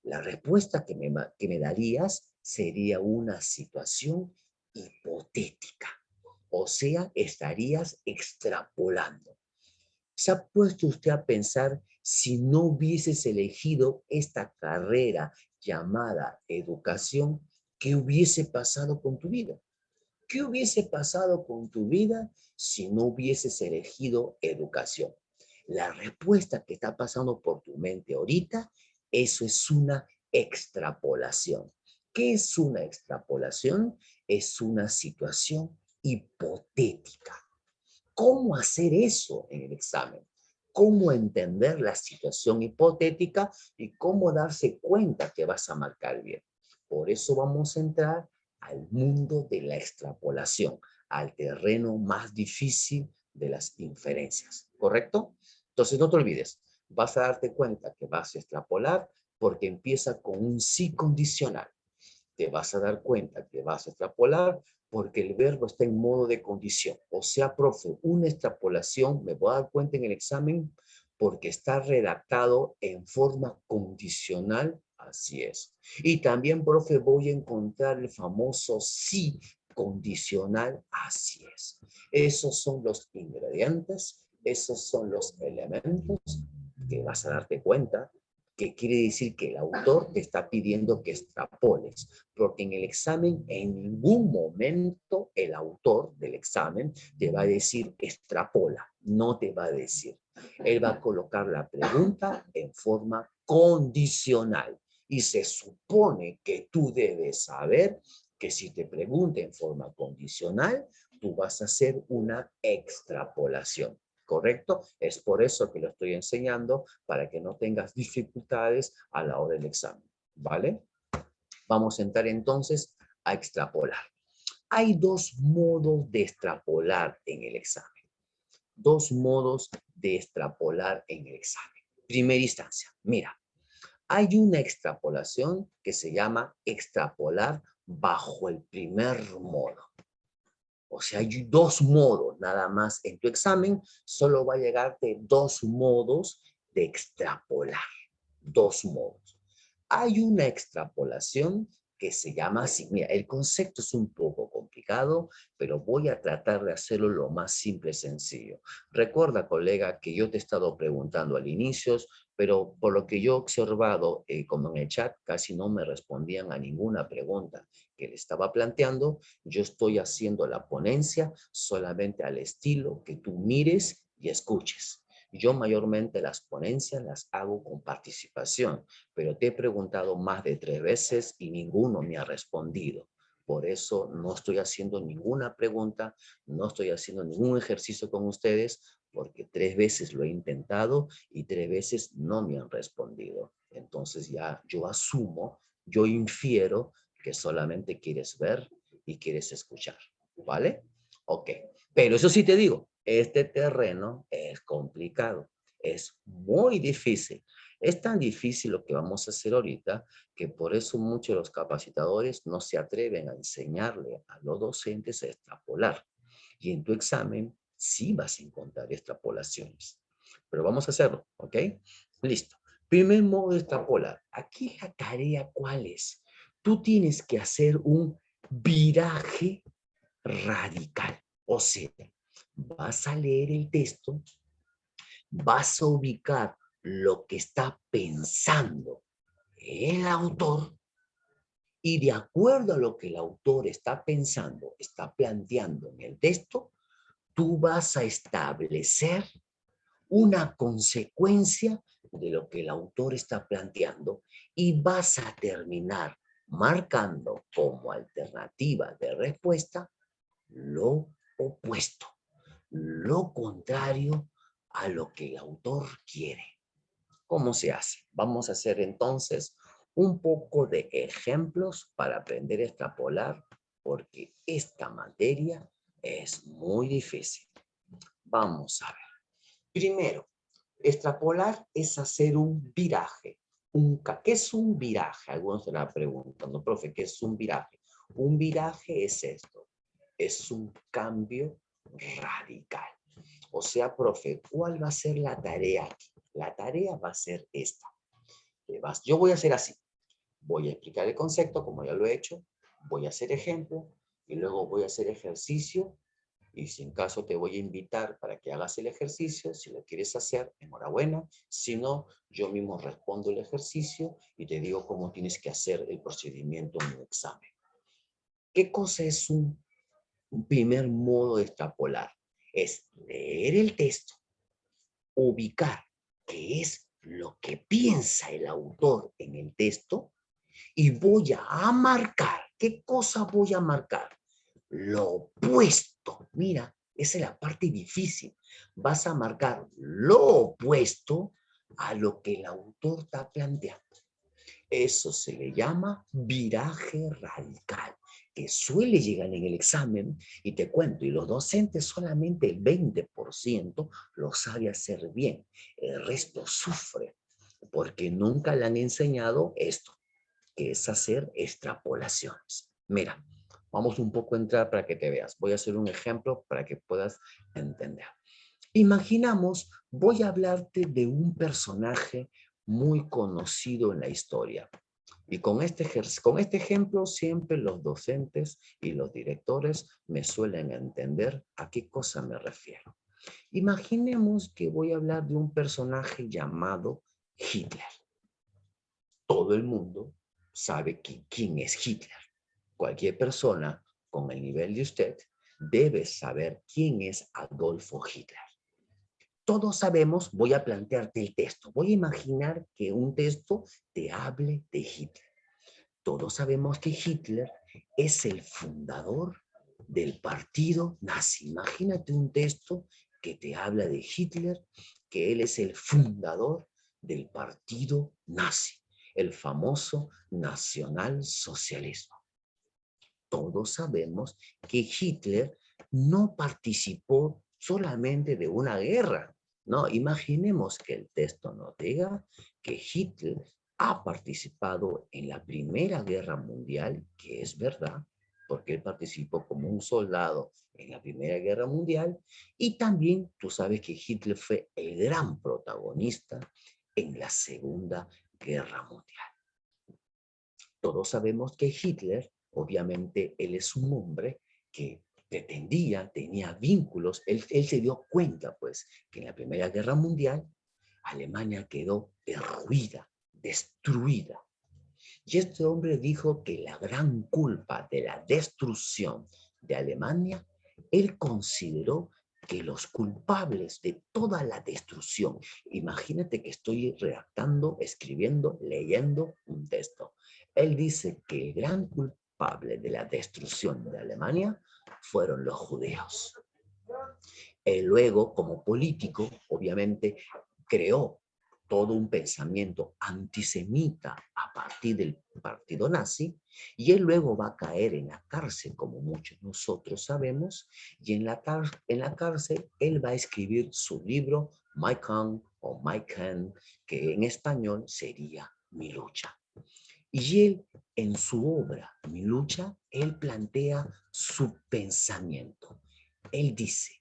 La respuesta que me darías sería una situación hipotética. O sea, estarías extrapolando. ¿Se ha puesto usted a pensar si no hubieses elegido esta carrera llamada educación, qué hubiese pasado con tu vida? ¿Qué hubiese pasado con tu vida si no hubieses elegido educación? La respuesta que está pasando por tu mente ahorita, eso es una extrapolación. ¿Qué es una extrapolación? Es una situación hipotética. ¿Cómo hacer eso en el examen? ¿Cómo entender la situación hipotética y cómo darse cuenta que vas a marcar bien? Por eso vamos a entrar al mundo de la extrapolación, al terreno más difícil de las inferencias, ¿correcto? Entonces no te olvides, vas a darte cuenta que vas a extrapolar porque empieza con un sí condicional. Te vas a dar cuenta que vas a extrapolar porque el verbo está en modo de condición. O sea, profe, una extrapolación, me voy a dar cuenta en el examen porque está redactado en forma condicional, así es. Y también, profe, voy a encontrar el famoso sí condicional, así es. Esos son los ingredientes, esos son los elementos que vas a darte cuenta que quiere decir que el autor te está pidiendo que extrapoles, porque en el examen en ningún momento el autor del examen te va a decir extrapola, no te va a decir. Él va a colocar la pregunta en forma condicional y se supone que tú debes saber que si te pregunta en forma condicional, tú vas a hacer una extrapolación. ¿Correcto? Es por eso que lo estoy enseñando, para que no tengas dificultades a la hora del examen, ¿vale? Vamos a entrar entonces a extrapolar. Hay dos modos de extrapolar en el examen. Dos modos de extrapolar en el examen. Primera instancia, mira, hay una extrapolación que se llama extrapolar bajo el primer modo. O sea, hay dos modos nada más. En tu examen solo va a llegarte dos modos de extrapolar. Dos modos. Hay una extrapolación que se llama así. Mira, el concepto es un poco complicado, pero voy a tratar de hacerlo lo más simple y sencillo. Recuerda, colega, que yo te he estado preguntando al inicio, pero por lo que yo he observado, como en el chat, casi no me respondían a ninguna pregunta que le estaba planteando. Yo estoy haciendo la ponencia solamente al estilo que tú mires y escuches. Yo mayormente las ponencias las hago con participación, pero te he preguntado más de 3 veces y ninguno me ha respondido. Por eso no estoy haciendo ninguna pregunta, no estoy haciendo ningún ejercicio con ustedes, porque 3 veces lo he intentado y 3 veces no me han respondido. Entonces ya yo asumo, yo infiero que solamente quieres ver y quieres escuchar, ¿vale? Ok, pero eso sí te digo, este terreno es complicado, es muy difícil. Es tan difícil lo que vamos a hacer ahorita que por eso muchos de los capacitadores no se atreven a enseñarle a los docentes a extrapolar. Y en tu examen sí vas a encontrar extrapolaciones. Pero vamos a hacerlo, ¿ok? Listo. Primer modo de extrapolar. Aquí la tarea, ¿cuál es? Tú tienes que hacer un viraje radical. O sea, vas a leer el texto, vas a ubicar lo que está pensando el autor y de acuerdo a lo que el autor está pensando, está planteando en el texto, tú vas a establecer una consecuencia de lo que el autor está planteando y vas a terminar marcando como alternativa de respuesta lo opuesto, lo contrario a lo que el autor quiere. ¿Cómo se hace? Vamos a hacer entonces un poco de ejemplos para aprender a extrapolar, porque esta materia es muy difícil. Vamos a ver. Primero, extrapolar es hacer un viraje. ¿Qué es un viraje? Algunos se la preguntan, ¿no, profe? ¿Qué es un viraje? Un viraje es esto, es un cambio radical. O sea, profe, ¿cuál va a ser la tarea aquí? La tarea va a ser esta. Yo voy a hacer así. Voy a explicar el concepto, como ya lo he hecho. Voy a hacer ejemplo y luego voy a hacer ejercicio. Y si en caso te voy a invitar para que hagas el ejercicio, si lo quieres hacer, enhorabuena. Si no, yo mismo respondo el ejercicio y te digo cómo tienes que hacer el procedimiento en un examen. ¿Qué cosa es un primer modo de extrapolar? Es leer el texto, ubicar qué es lo que piensa el autor en el texto y voy a marcar. ¿Qué cosa voy a marcar? Lo opuesto. Mira, esa es la parte difícil. Vas a marcar lo opuesto a lo que el autor está planteando. Eso se le llama viraje radical, que suele llegar en el examen, y te cuento, y los docentes solamente el 20% lo sabe hacer bien. El resto sufre, porque nunca le han enseñado esto, que es hacer extrapolaciones. Mira, vamos un poco a entrar para que te veas. Voy a hacer un ejemplo para que puedas entender. Imaginamos, voy a hablarte de un personaje muy conocido en la historia. Y con este ejemplo siempre los docentes y los directores me suelen entender a qué cosa me refiero. Imaginemos que voy a hablar de un personaje llamado Hitler. Todo el mundo sabe quién es Hitler. Cualquier persona con el nivel de usted debe saber quién es Adolfo Hitler. Todos sabemos, voy a plantearte el texto. Voy a imaginar que un texto te hable de Hitler. Todos sabemos que Hitler es el fundador del partido nazi. Imagínate un texto que te habla de Hitler, que él es el fundador del partido nazi, el famoso nacionalsocialismo. Todos sabemos que Hitler no participó solamente de una guerra. No, imaginemos que el texto nos diga que Hitler ha participado en la Primera Guerra Mundial, que es verdad, porque él participó como un soldado en la Primera Guerra Mundial, y también tú sabes que Hitler fue el gran protagonista en la Segunda Guerra Mundial. Todos sabemos que Hitler, obviamente, él es un hombre que tenía vínculos, él se dio cuenta, pues, que en la Primera Guerra Mundial Alemania quedó derruida, destruida. Y este hombre dijo que la gran culpa de la destrucción de Alemania, él consideró que los culpables de toda la destrucción, imagínate que estoy redactando, escribiendo, leyendo un texto. Él dice que el gran culpable de la destrucción de Alemania fueron los judíos. Él luego, como político, obviamente, creó todo un pensamiento antisemita a partir del partido nazi, y él luego va a caer en la cárcel, como muchos nosotros sabemos, y en la cárcel él va a escribir su libro Mein Kampf o Mein Kampf, que en español sería Mi lucha. Y él, en su obra Mi lucha, él plantea su pensamiento. Él dice: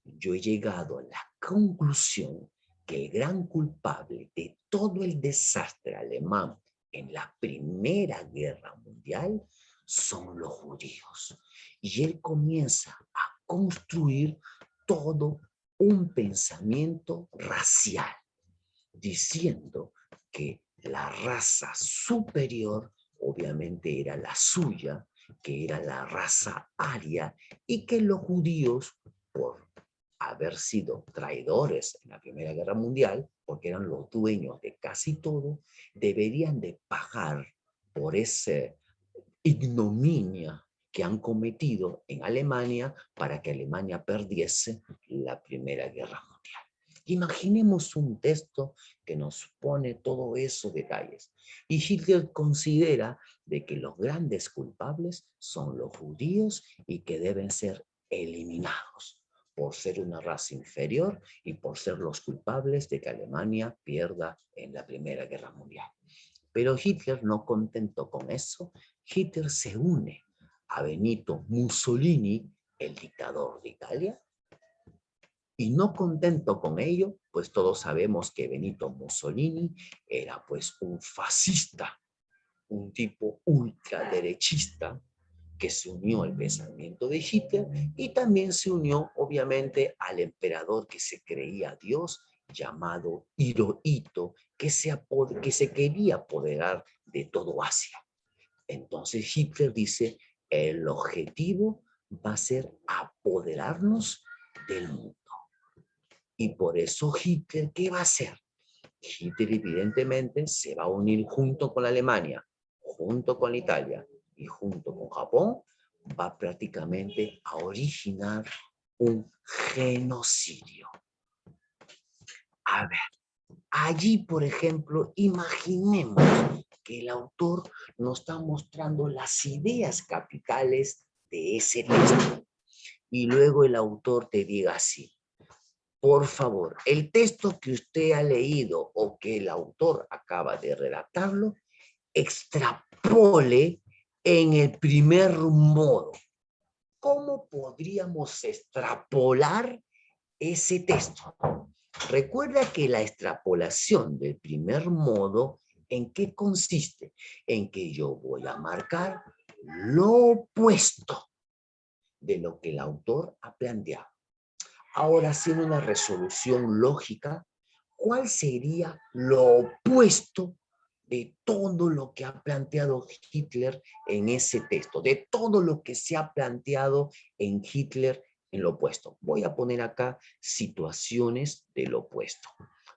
yo he llegado a la conclusión que el gran culpable de todo el desastre alemán en la Primera Guerra Mundial son los judíos. Y él comienza a construir todo un pensamiento racial, diciendo que la raza superior obviamente era la suya, que era la raza aria, y que los judíos, por haber sido traidores en la Primera Guerra Mundial, porque eran los dueños de casi todo, deberían de pagar por esa ignominia que han cometido en Alemania para que Alemania perdiese la Primera Guerra Mundial. Imaginemos un texto que nos pone todo esos detalles. Y Hitler considera de que los grandes culpables son los judíos y que deben ser eliminados por ser una raza inferior y por ser los culpables de que Alemania pierda en la Primera Guerra Mundial. Pero Hitler, no contento con eso, Hitler se une a Benito Mussolini, el dictador de Italia, y no contento con ello, pues todos sabemos que Benito Mussolini era pues un fascista, un tipo ultraderechista que se unió al pensamiento de Hitler y también se unió obviamente al emperador que se creía Dios llamado Hirohito, que se quería apoderar de todo Asia. Entonces Hitler dice, el objetivo va a ser apoderarnos del mundo. Y por eso Hitler, ¿qué va a hacer? Hitler evidentemente se va a unir junto con Alemania, junto con Italia y junto con Japón, va prácticamente a originar un genocidio. A ver, allí, por ejemplo, imaginemos que el autor nos está mostrando las ideas capitales de ese texto. Y luego el autor te diga así, por favor, el texto que usted ha leído o que el autor acaba de redactarlo, extrapole en el primer modo. ¿Cómo podríamos extrapolar ese texto? Recuerda que la extrapolación del primer modo, ¿en qué consiste? En que yo voy a marcar lo opuesto de lo que el autor ha planteado. Ahora, haciendo una resolución lógica, ¿cuál sería lo opuesto de todo lo que ha planteado Hitler en ese texto? De todo lo que se ha planteado en Hitler en lo opuesto. Voy a poner acá situaciones del opuesto.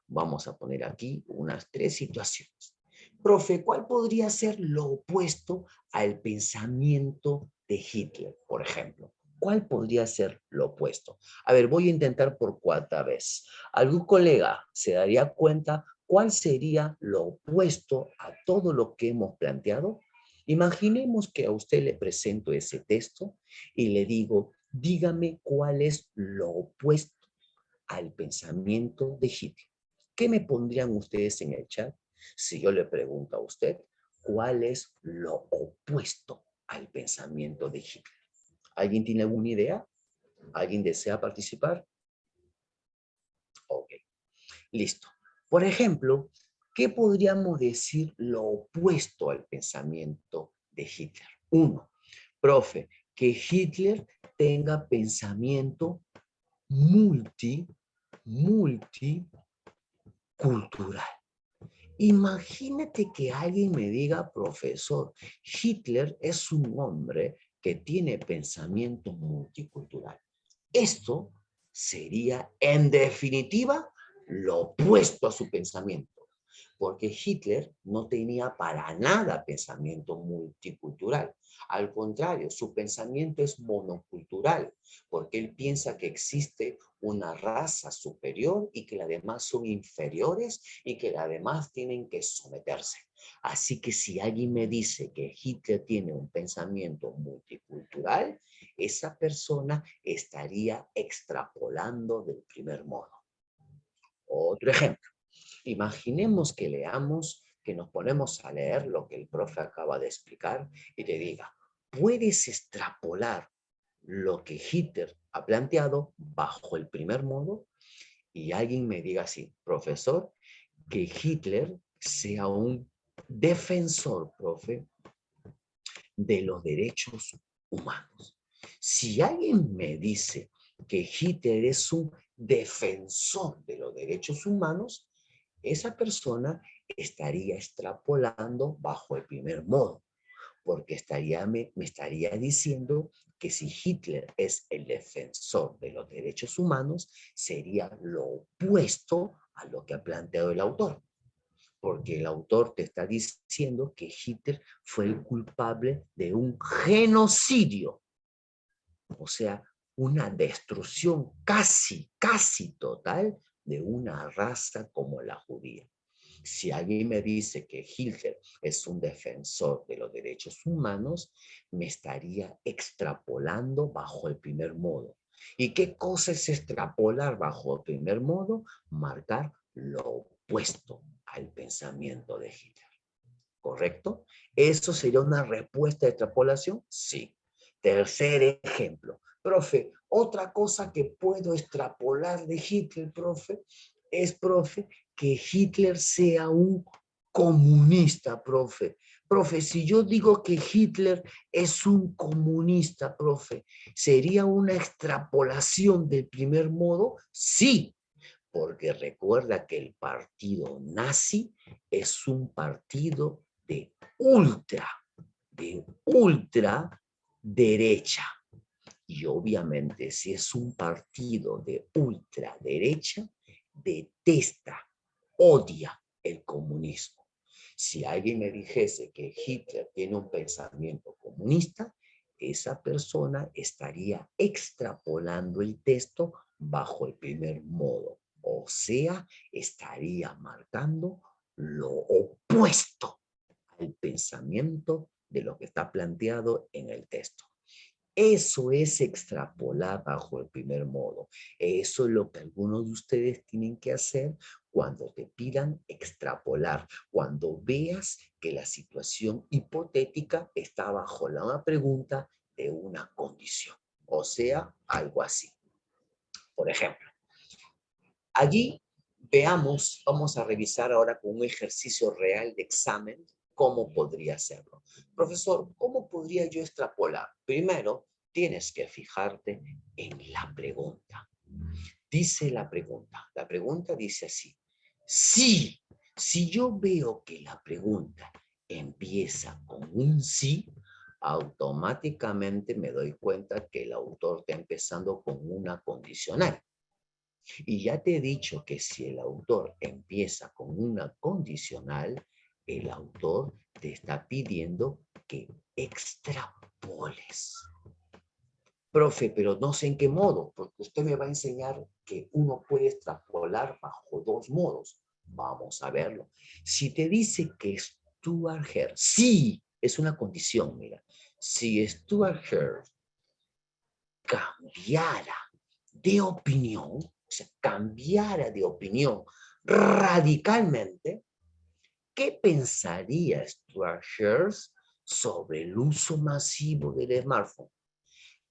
Vamos a poner aquí unas 3 situaciones. Profe, ¿cuál podría ser lo opuesto al pensamiento de Hitler, por ejemplo? ¿Cuál podría ser lo opuesto? A ver, voy a intentar por 4ª vez. ¿Algún colega se daría cuenta cuál sería lo opuesto a todo lo que hemos planteado? Imaginemos que a usted le presento ese texto y le digo, dígame cuál es lo opuesto al pensamiento de Hitler. ¿Qué me pondrían ustedes en el chat si yo le pregunto a usted cuál es lo opuesto al pensamiento de Hitler? ¿Alguien tiene alguna idea? ¿Alguien desea participar? Ok, listo. Por ejemplo, ¿qué podríamos decir lo opuesto al pensamiento de Hitler? 1, profe, que Hitler tenga pensamiento multicultural. Imagínate que alguien me diga, profesor, Hitler es un hombre que tiene pensamiento multicultural. Esto sería, en definitiva, lo opuesto a su pensamiento, porque Hitler no tenía para nada pensamiento multicultural. Al contrario, su pensamiento es monocultural, porque él piensa que existe una raza superior y que las demás son inferiores y que las demás tienen que someterse. Así que si alguien me dice que Hitler tiene un pensamiento multicultural, esa persona estaría extrapolando del primer modo. Otro ejemplo. Imaginemos que leamos, que nos ponemos a leer lo que el profe acaba de explicar y te diga, ¿puedes extrapolar lo que Hitler ha planteado bajo el primer modo? Y alguien me diga así, profesor, que Hitler sea un defensor, profe, de los derechos humanos. Si alguien me dice que Hitler es un defensor de los derechos humanos, esa persona estaría extrapolando bajo el primer modo, porque me estaría diciendo que si Hitler es el defensor de los derechos humanos, sería lo opuesto a lo que ha planteado el autor. Porque el autor te está diciendo que Hitler fue el culpable de un genocidio, o sea, una destrucción casi total de una raza como la judía. Si alguien me dice que Hitler es un defensor de los derechos humanos, me estaría extrapolando bajo el primer modo. ¿Y qué cosa es extrapolar bajo el primer modo? Marcar lo opuesto al pensamiento de Hitler. ¿correcto? ¿Eso sería una respuesta de extrapolación? Sí. Tercer ejemplo. Profe, otra cosa que puedo extrapolar de Hitler, profe, es, profe, que Hitler sea un comunista, profe. Profe, si yo digo que Hitler es un comunista, profe, ¿sería una extrapolación del primer modo? Sí, porque recuerda que el partido nazi es un partido ultra, de ultra derecha. Y obviamente si es un partido de ultraderecha, detesta, odia el comunismo. Si alguien me dijese que Hitler tiene un pensamiento comunista, esa persona estaría extrapolando el texto bajo el primer modo. O sea, estaría marcando lo opuesto al pensamiento de lo que está planteado en el texto. Eso es extrapolar bajo el primer modo. Eso es lo que algunos de ustedes tienen que hacer cuando te pidan extrapolar, cuando veas que la situación hipotética está bajo la pregunta de una condición. O sea, algo así. Por ejemplo, allí veamos, vamos a revisar ahora con un ejercicio real de examen cómo podría hacerlo. Profesor, ¿cómo podría yo extrapolar? Primero, tienes que fijarte en la pregunta. Dice la pregunta dice así, si yo veo que la pregunta empieza con un sí, automáticamente me doy cuenta que el autor está empezando con una condicional. Y ya te he dicho que si el autor empieza con una condicional, el autor te está pidiendo que extrapoles. Profe, pero no sé en qué modo, porque usted me va a enseñar que uno puede extrapolar bajo dos modos. Vamos a verlo. Si te dice que Stuart Hare, sí, es una condición, mira. Si Stuart Hare cambiara de opinión, o sea, cambiara de opinión radicalmente, ¿qué pensaría Stuart Hare sobre el uso masivo del smartphone?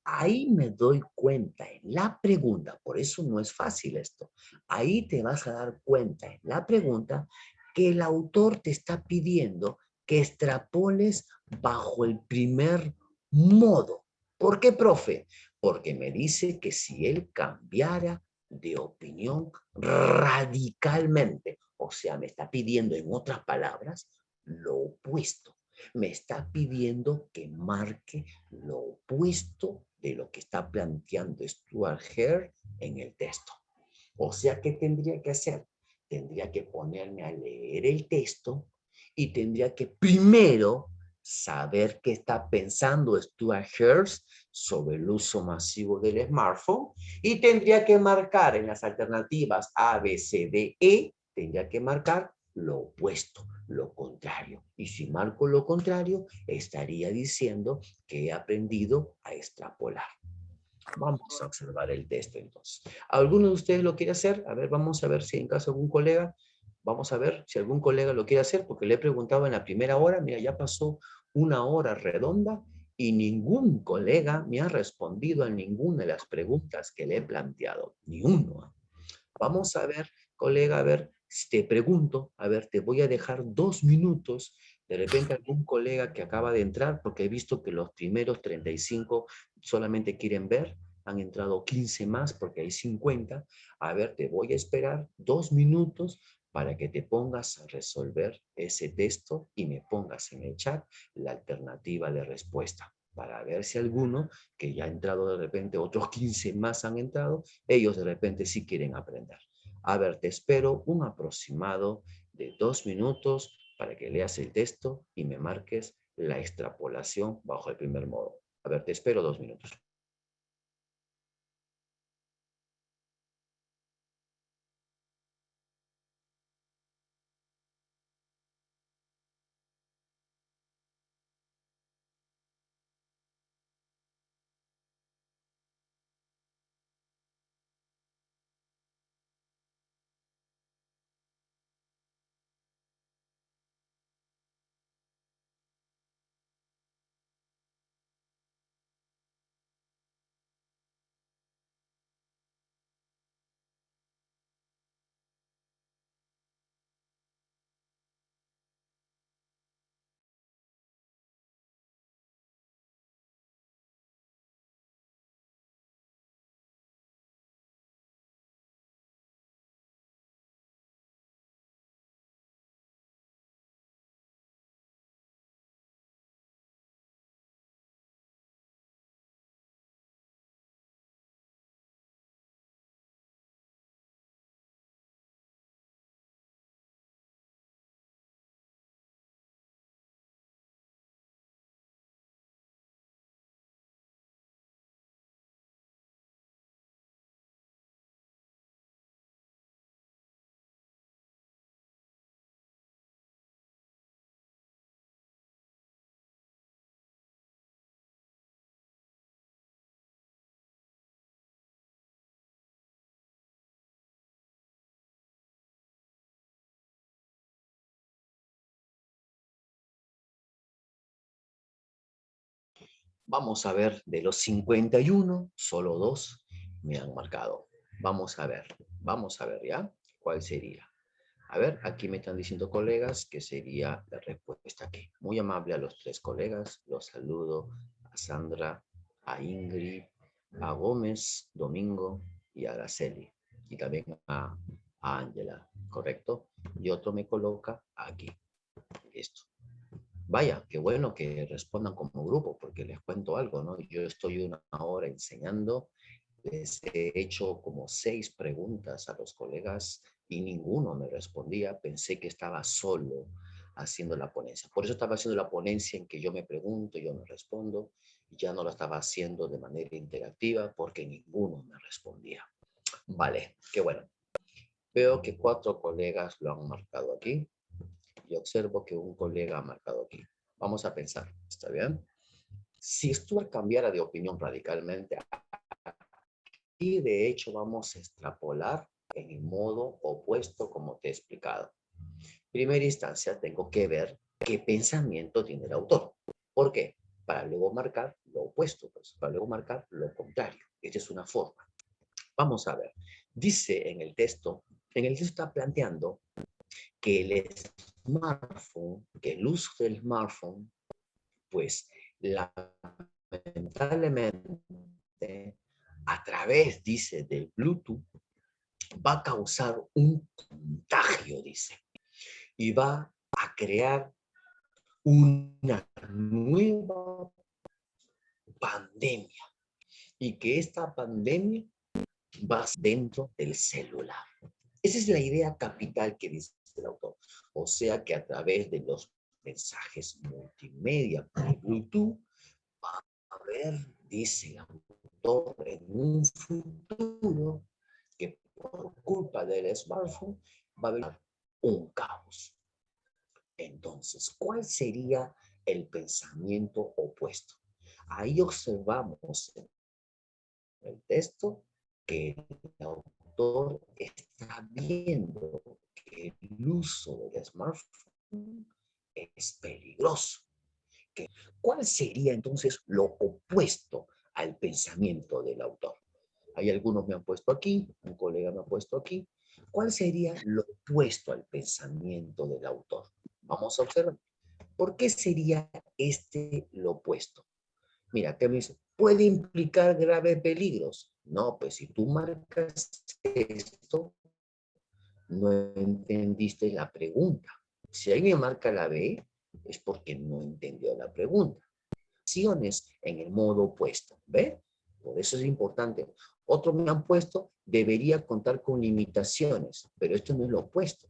Ahí me doy cuenta en la pregunta, por eso no es fácil esto, ahí te vas a dar cuenta en la pregunta que el autor te está pidiendo que extrapoles bajo el primer modo. ¿Por qué, profe? Porque me dice que si él cambiara de opinión radicalmente, o sea, me está pidiendo en otras palabras lo opuesto. Me está pidiendo que marque lo opuesto de lo que está planteando Stuart Hare en el texto. O sea, ¿qué tendría que hacer? Tendría que ponerme a leer el texto y tendría que primero saber qué está pensando Stuart Hare sobre el uso masivo del smartphone y tendría que marcar en las alternativas A, B, C, D, E, tendría que marcar lo opuesto, lo contrario. Y si marco lo contrario, estaría diciendo que he aprendido a extrapolar. Vamos a observar el texto entonces. ¿Alguno de ustedes lo quiere hacer? A ver, vamos a ver si en caso algún colega, vamos a ver si algún colega lo quiere hacer, porque le he preguntado en la primera hora, mira, ya pasó una hora redonda y ningún colega me ha respondido a ninguna de las preguntas que le he planteado, ni uno. Vamos a ver, colega, a ver, si te pregunto, a ver, te voy a dejar 2 minutos, de repente algún colega que acaba de entrar, porque he visto que los primeros 35 solamente quieren ver, han entrado 15 más porque hay 50. A ver, te voy a esperar 2 minutos para que te pongas a resolver ese texto y me pongas en el chat la alternativa de respuesta, para ver si alguno, que ya ha entrado de repente, otros 15 más han entrado, ellos de repente sí quieren aprender. A ver, te espero un aproximado de 2 minutos para que leas el texto y me marques la extrapolación bajo el primer modo. A ver, te espero 2 minutos. Vamos a ver, de los 51, solo 2 me han marcado. Vamos a ver, ¿ya? ¿Cuál sería? A ver, aquí me están diciendo colegas que sería la respuesta aquí. Muy amable a los 3 colegas. Los saludo a Sandra, a Ingrid, a Gómez, Domingo y a Araceli. Y también a Ángela, ¿correcto? Y otro me coloca aquí. Listo. Vaya, qué bueno que respondan como grupo, porque les cuento algo, ¿no? Yo estoy una hora enseñando, les he hecho como 6 preguntas a los colegas y ninguno me respondía. Pensé que estaba solo haciendo la ponencia. Por eso estaba haciendo la ponencia en que yo me pregunto, yo me respondo, y ya no la estaba haciendo de manera interactiva porque ninguno me respondía. Vale, qué bueno. Veo que 4 colegas lo han marcado aquí y observo que un colega ha marcado aquí. Vamos a pensar, ¿está bien? Si Stuart cambiara de opinión radicalmente, y de hecho vamos a extrapolar en el modo opuesto como te he explicado. Primera instancia, tengo que ver qué pensamiento tiene el autor. ¿Por qué? Para luego marcar lo opuesto, pues, para luego marcar lo contrario. Esta es una forma. Vamos a ver. Dice en el texto está planteando que el smartphone, que el uso del smartphone, pues lamentablemente a través, dice, del Bluetooth, va a causar un contagio, dice, y va a crear una nueva pandemia, y que esta pandemia va dentro del celular. Esa es la idea capital que dice el autor. O sea que a través de los mensajes multimedia por Bluetooth va a haber, dice el autor, en un futuro que por culpa del smartphone va a haber un caos. Entonces, ¿cuál sería el pensamiento opuesto? Ahí observamos en el texto que el autor está viendo que el uso del smartphone es peligroso. ¿Cuál sería entonces lo opuesto al pensamiento del autor? Hay algunos me han puesto aquí, un colega me ha puesto aquí. ¿Cuál sería lo opuesto al pensamiento del autor? Vamos a observar. ¿Por qué sería lo opuesto? Mira, que me dice, ¿puede implicar graves peligros? No, pues si tú marcas esto, no entendiste la pregunta. Si alguien marca la B, es porque no entendió la pregunta. Acciones en el modo opuesto, ¿ve? Por eso es importante. Otros me han puesto, debería contar con limitaciones, pero esto no es lo opuesto.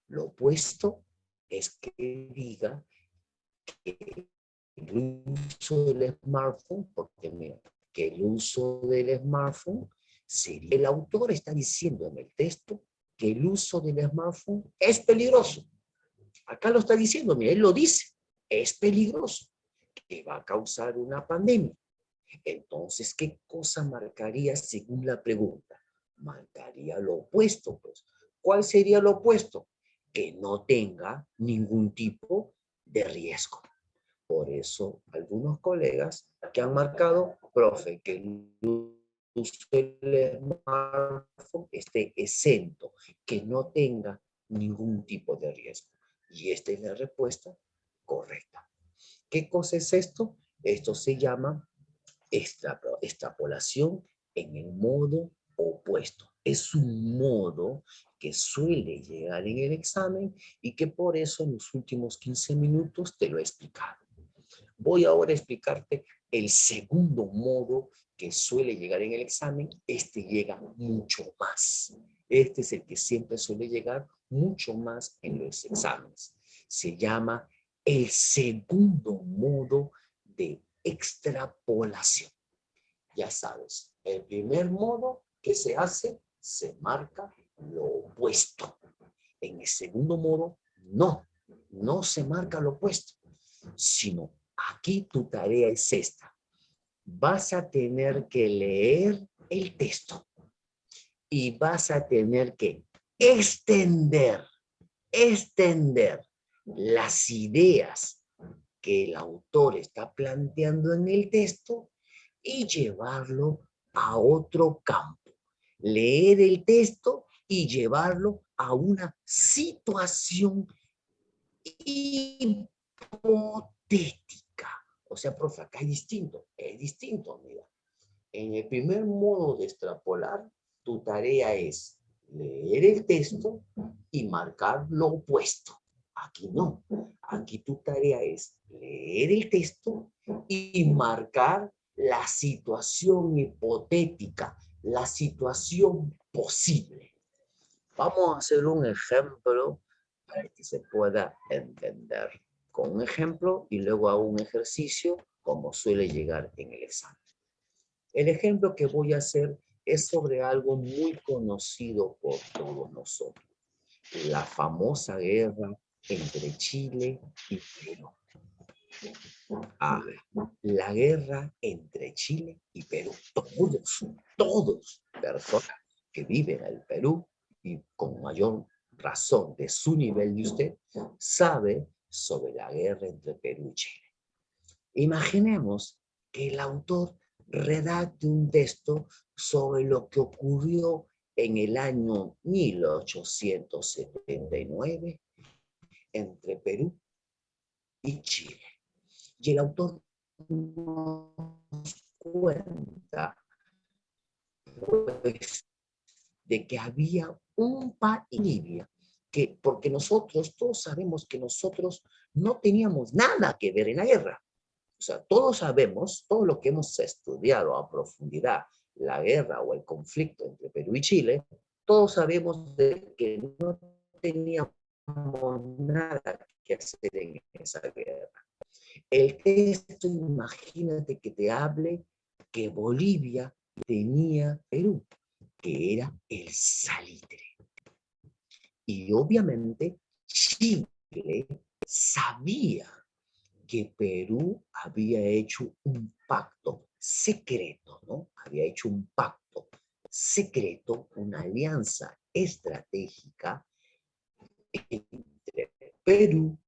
Lo opuesto es que diga que el uso del smartphone, porque mira, que el uso del smartphone sería, el autor está diciendo en el texto que el uso del smartphone es peligroso. Acá lo está diciendo, mira, él lo dice, es peligroso, que va a causar una pandemia. Entonces, ¿qué cosa marcaría según la pregunta? Marcaría lo opuesto, pues. ¿Cuál sería lo opuesto? Que no tenga ningún tipo de riesgo. Por eso, algunos colegas que han marcado, profe, que el uso del smartphone esté exento, que no tenga ningún tipo de riesgo. Y esta es la respuesta correcta. ¿Qué cosa es esto? Esto se llama extrapolación en el modo opuesto. Es un modo que suele llegar en el examen y que por eso en los últimos 15 minutos te lo he explicado. Voy ahora a explicarte el segundo modo que suele llegar en el examen. Este llega mucho más. Este es el que siempre suele llegar mucho más en los exámenes. Se llama el segundo modo de extrapolación. Ya sabes, el primer modo que se hace, se marca lo opuesto. En el segundo modo, no se marca lo opuesto, sino aquí tu tarea es esta. Vas a tener que leer el texto y vas a tener que extender las ideas que el autor está planteando en el texto y llevarlo a otro campo. Leer el texto y llevarlo a una situación hipotética. O sea, profe, acá es distinto, mira. En el primer modo de extrapolar, tu tarea es leer el texto y marcar lo opuesto. Aquí no. Aquí tu tarea es leer el texto y marcar la situación hipotética, la situación posible. Vamos a hacer un ejemplo para que se pueda entender. Con un ejemplo y luego hago un ejercicio como suele llegar en el examen. El ejemplo que voy a hacer es sobre algo muy conocido por todos nosotros. La famosa guerra entre Chile y Perú. La guerra entre Chile y Perú. Todos personas que viven en el Perú y con mayor razón de su nivel de usted, sabe sobre la guerra entre Perú y Chile. Imaginemos que el autor redacte un texto sobre lo que ocurrió en el año 1879 entre Perú y Chile. Y el autor nos cuenta pues, de que había un país en Libia, que, porque nosotros, todos sabemos que nosotros no teníamos nada que ver en la guerra. O sea, todos sabemos, todo lo que hemos estudiado a profundidad, la guerra o el conflicto entre Perú y Chile, todos sabemos de que no teníamos nada que hacer en esa guerra. El texto, imagínate que te hable que Bolivia tenía Perú, que era el salitre. Y obviamente Chile sabía que Perú había hecho un pacto secreto, ¿no? Había hecho un pacto secreto, una alianza estratégica entre Perú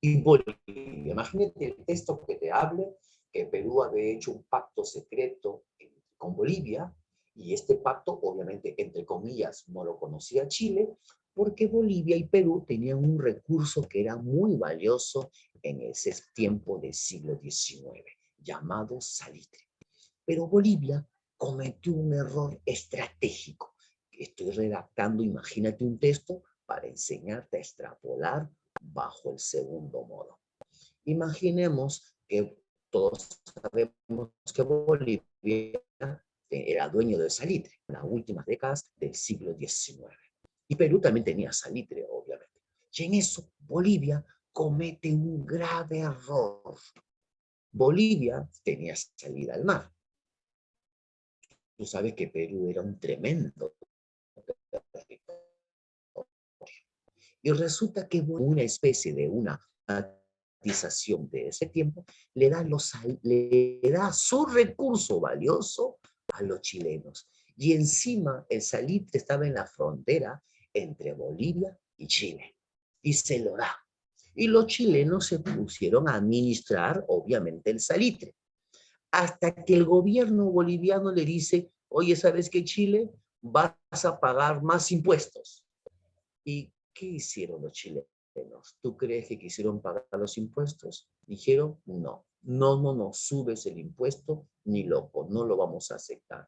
y Bolivia. Imagínate el texto que te hable que Perú había hecho un pacto secreto con Bolivia y este pacto, obviamente, entre comillas, no lo conocía Chile porque Bolivia y Perú tenían un recurso que era muy valioso en ese tiempo del siglo XIX, llamado salitre. Pero Bolivia cometió un error estratégico. Estoy redactando, imagínate un texto para enseñarte a extrapolar bajo el segundo modo. Imaginemos que todos sabemos que Bolivia era dueño del salitre en las últimas décadas del siglo XIX. Y Perú también tenía salitre, obviamente. Y en eso Bolivia comete un grave error. Bolivia tenía salida al mar. Tú sabes que Perú era un tremendo territorio. Y resulta que una especie de una privatización de ese tiempo le da su recurso valioso a los chilenos. Y encima el salitre estaba en la frontera entre Bolivia y Chile. Y se lo da. Y los chilenos se pusieron a administrar, obviamente, el salitre. Hasta que el gobierno boliviano le dice, oye, ¿sabes qué, Chile? Vas a pagar más impuestos. ¿Y qué hicieron los chilenos? ¿Tú crees que quisieron pagar los impuestos? Dijeron, no subes el impuesto ni loco, no lo vamos a aceptar.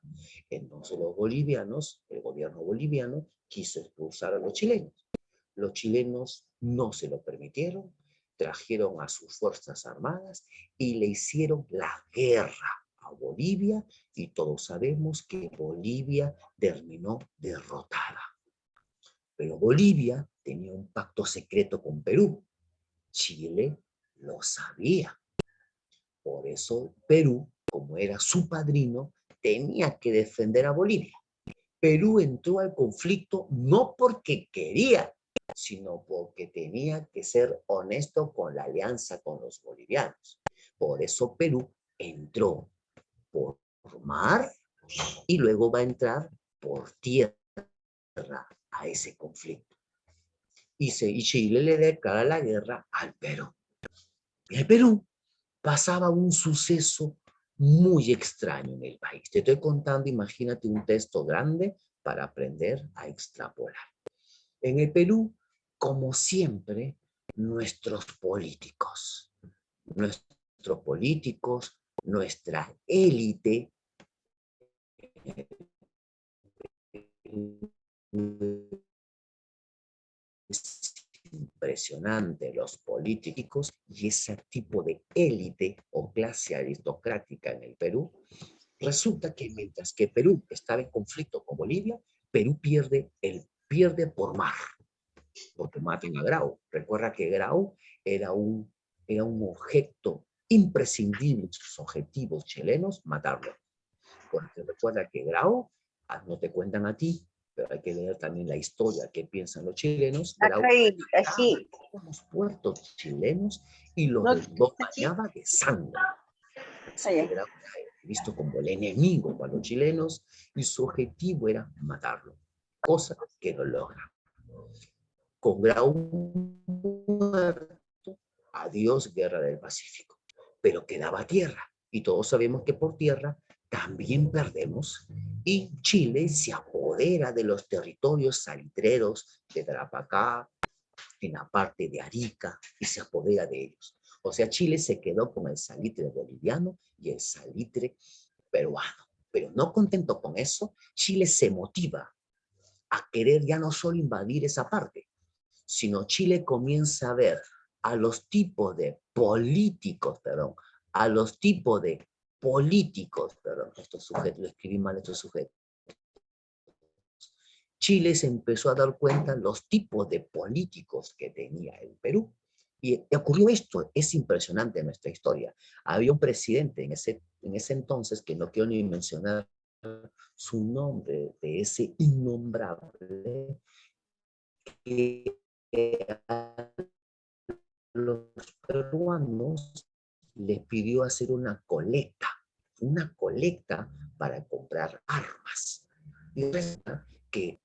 Entonces los bolivianos, el gobierno boliviano, quiso expulsar a los chilenos. Los chilenos no se lo permitieron, trajeron a sus fuerzas armadas y le hicieron la guerra a Bolivia y todos sabemos que Bolivia terminó derrotada. Pero Bolivia tenía un pacto secreto con Perú. Chile lo sabía. Por eso Perú, como era su padrino, tenía que defender a Bolivia. Perú entró al conflicto no porque quería, sino porque tenía que ser honesto con la alianza con los bolivianos. Por eso Perú entró por mar y luego va a entrar por tierra a ese conflicto. Y Chile le declara la guerra al Perú. En el Perú pasaba un suceso muy extraño en el país. Te estoy contando, imagínate un texto grande para aprender a extrapolar. En el Perú, como siempre, nuestros políticos, nuestra élite, es impresionante los políticos y ese tipo de élite o clase aristocrática en el Perú. Resulta que mientras que Perú estaba en conflicto con Bolivia, Perú pierde por mar, porque matan a Grau. Recuerda que Grau era un objeto imprescindible en sus objetivos chilenos, matarlo. Porque recuerda que Grau, no te cuentan a ti, pero hay que leer también la historia, qué piensan los chilenos. Grau Así. los puertos chilenos y los bañaba de sangre. Así que Grau era visto como el enemigo para los chilenos y su objetivo era matarlo, cosa que no logra. Con Grau muerto, adiós Guerra del Pacífico, pero quedaba tierra y todos sabemos que por tierra también perdemos y Chile se apodera de los territorios salitreros de Tarapacá, en la parte de Arica, y se apodera de ellos. O sea, Chile se quedó con el salitre boliviano y el salitre peruano. Pero no contento con eso, Chile se motiva a querer ya no solo invadir esa parte, sino Chile comienza a ver a los tipos de políticos, perdón, a los tipos de políticos, perdón, estos sujetos, lo escribí mal estos sujetos. Chile se empezó a dar cuenta los tipos de políticos que tenía el Perú. Y ocurrió esto, es impresionante en nuestra historia. Había un presidente en ese entonces, que no quiero ni mencionar su nombre, de ese innombrable, que a los peruanos les pidió hacer una colecta para comprar armas. Y resulta que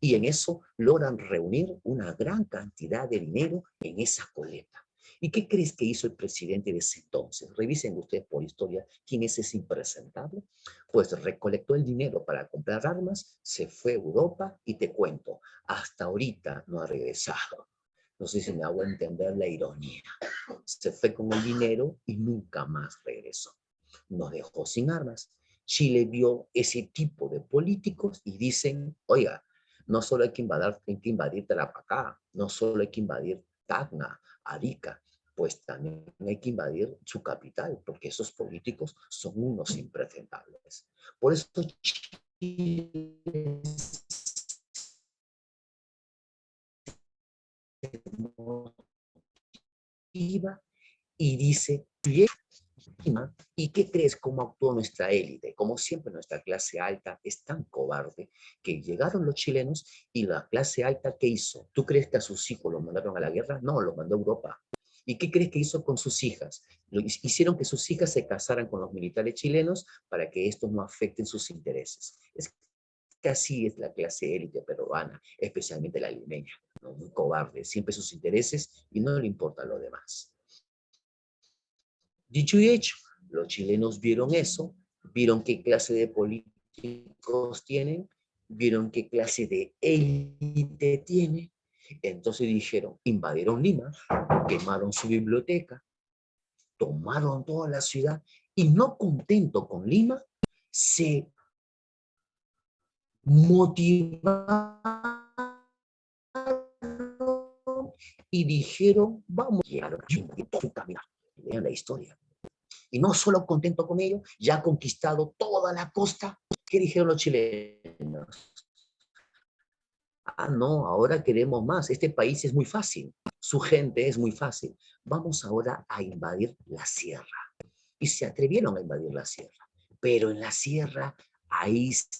y en eso logran reunir una gran cantidad de dinero en esa colecta. ¿Y qué crees que hizo el presidente de ese entonces? Revisen ustedes por historia quién es ese impresentable. Pues recolectó el dinero para comprar armas, se fue a Europa y te cuento, hasta ahorita no ha regresado. No sé si me hago entender la ironía. Se fue con el dinero y nunca más regresó. Nos dejó sin armas. Chile vio ese tipo de políticos y dicen, oiga, no solo hay que invadir Tarapacá, no solo hay que invadir Tacna, Arica, pues también hay que invadir su capital, porque esos políticos son unos impresentables. Por eso Chile iba y dice, ¿y qué crees cómo actuó nuestra élite? Como siempre, nuestra clase alta es tan cobarde que llegaron los chilenos y la clase alta, ¿qué hizo? ¿Tú crees que a sus hijos los mandaron a la guerra? No, los mandó a Europa. ¿Y qué crees que hizo con sus hijas? Hicieron que sus hijas se casaran con los militares chilenos para que estos no afecten sus intereses. Es que así es la clase élite peruana, especialmente la limeña, ¿no? Muy cobarde, siempre sus intereses y no le importa lo demás. Dicho y hecho, los chilenos vieron eso, vieron qué clase de políticos tienen, vieron qué clase de élite tiene, entonces dijeron, invadieron Lima, quemaron su biblioteca, tomaron toda la ciudad y no contento con Lima, se motivaron y dijeron, vamos a llegar a su caminar. Vean la historia. Y no solo contento con ello, ya ha conquistado toda la costa. ¿Qué dijeron los chilenos? Ah, no, ahora queremos más. Este país es muy fácil. Su gente es muy fácil. Vamos ahora a invadir la sierra. Y se atrevieron a invadir la sierra. Pero en la sierra, ahí se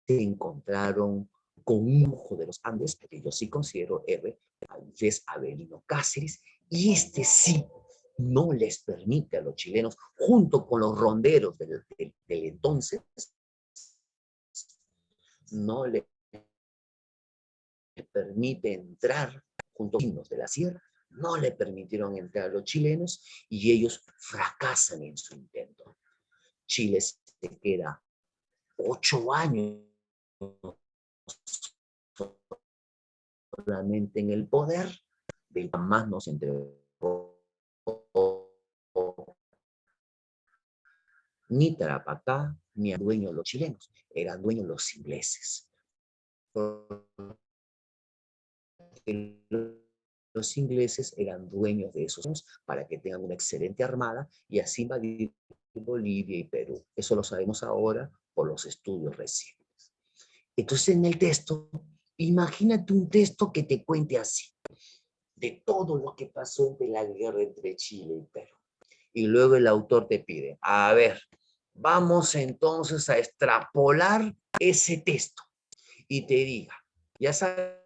encontraron con un lujo de los Andes, que yo sí considero héroe, Andrés Avelino Cáceres, y este sí no les permite a los chilenos, junto con los ronderos del entonces, no les permite entrar junto con los de la sierra, no le permitieron entrar a los chilenos y ellos fracasan en su intento. Chile se queda 8 años solamente en el poder, de más nos entregó ni Tarapacá, ni a dueños los chilenos, eran dueños los ingleses. Los ingleses eran dueños de esos para que tengan una excelente armada y así invadir Bolivia y Perú. Eso lo sabemos ahora por los estudios recientes. Entonces en el texto, imagínate un texto que te cuente así, de todo lo que pasó entre la guerra entre Chile y Perú. Y luego el autor te pide, a ver, vamos entonces a extrapolar ese texto y te diga, ya sabes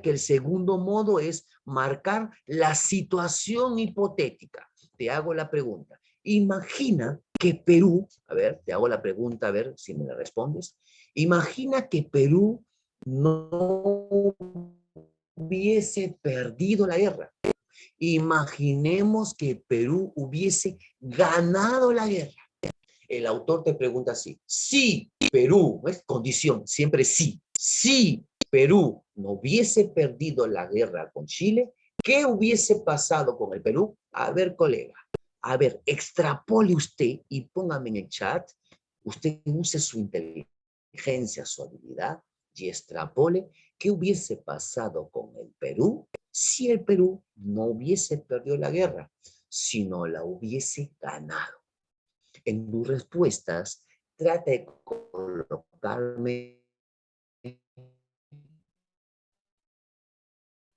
que el segundo modo es marcar la situación hipotética. Te hago la pregunta. Imagina que Perú, a ver, te hago la pregunta, a ver si me la respondes. Imagina que Perú no hubiese perdido la guerra. Imaginemos que Perú hubiese ganado la guerra. El autor te pregunta así, si Perú, ¿no es condición? Siempre sí. Si Perú no hubiese perdido la guerra con Chile, ¿qué hubiese pasado con el Perú? A ver, colega, a ver, extrapole usted y póngame en el chat, usted use su inteligencia, su habilidad y extrapole qué hubiese pasado con el Perú si el Perú no hubiese perdido la guerra, sino la hubiese ganado. En tus respuestas, trata de colocarme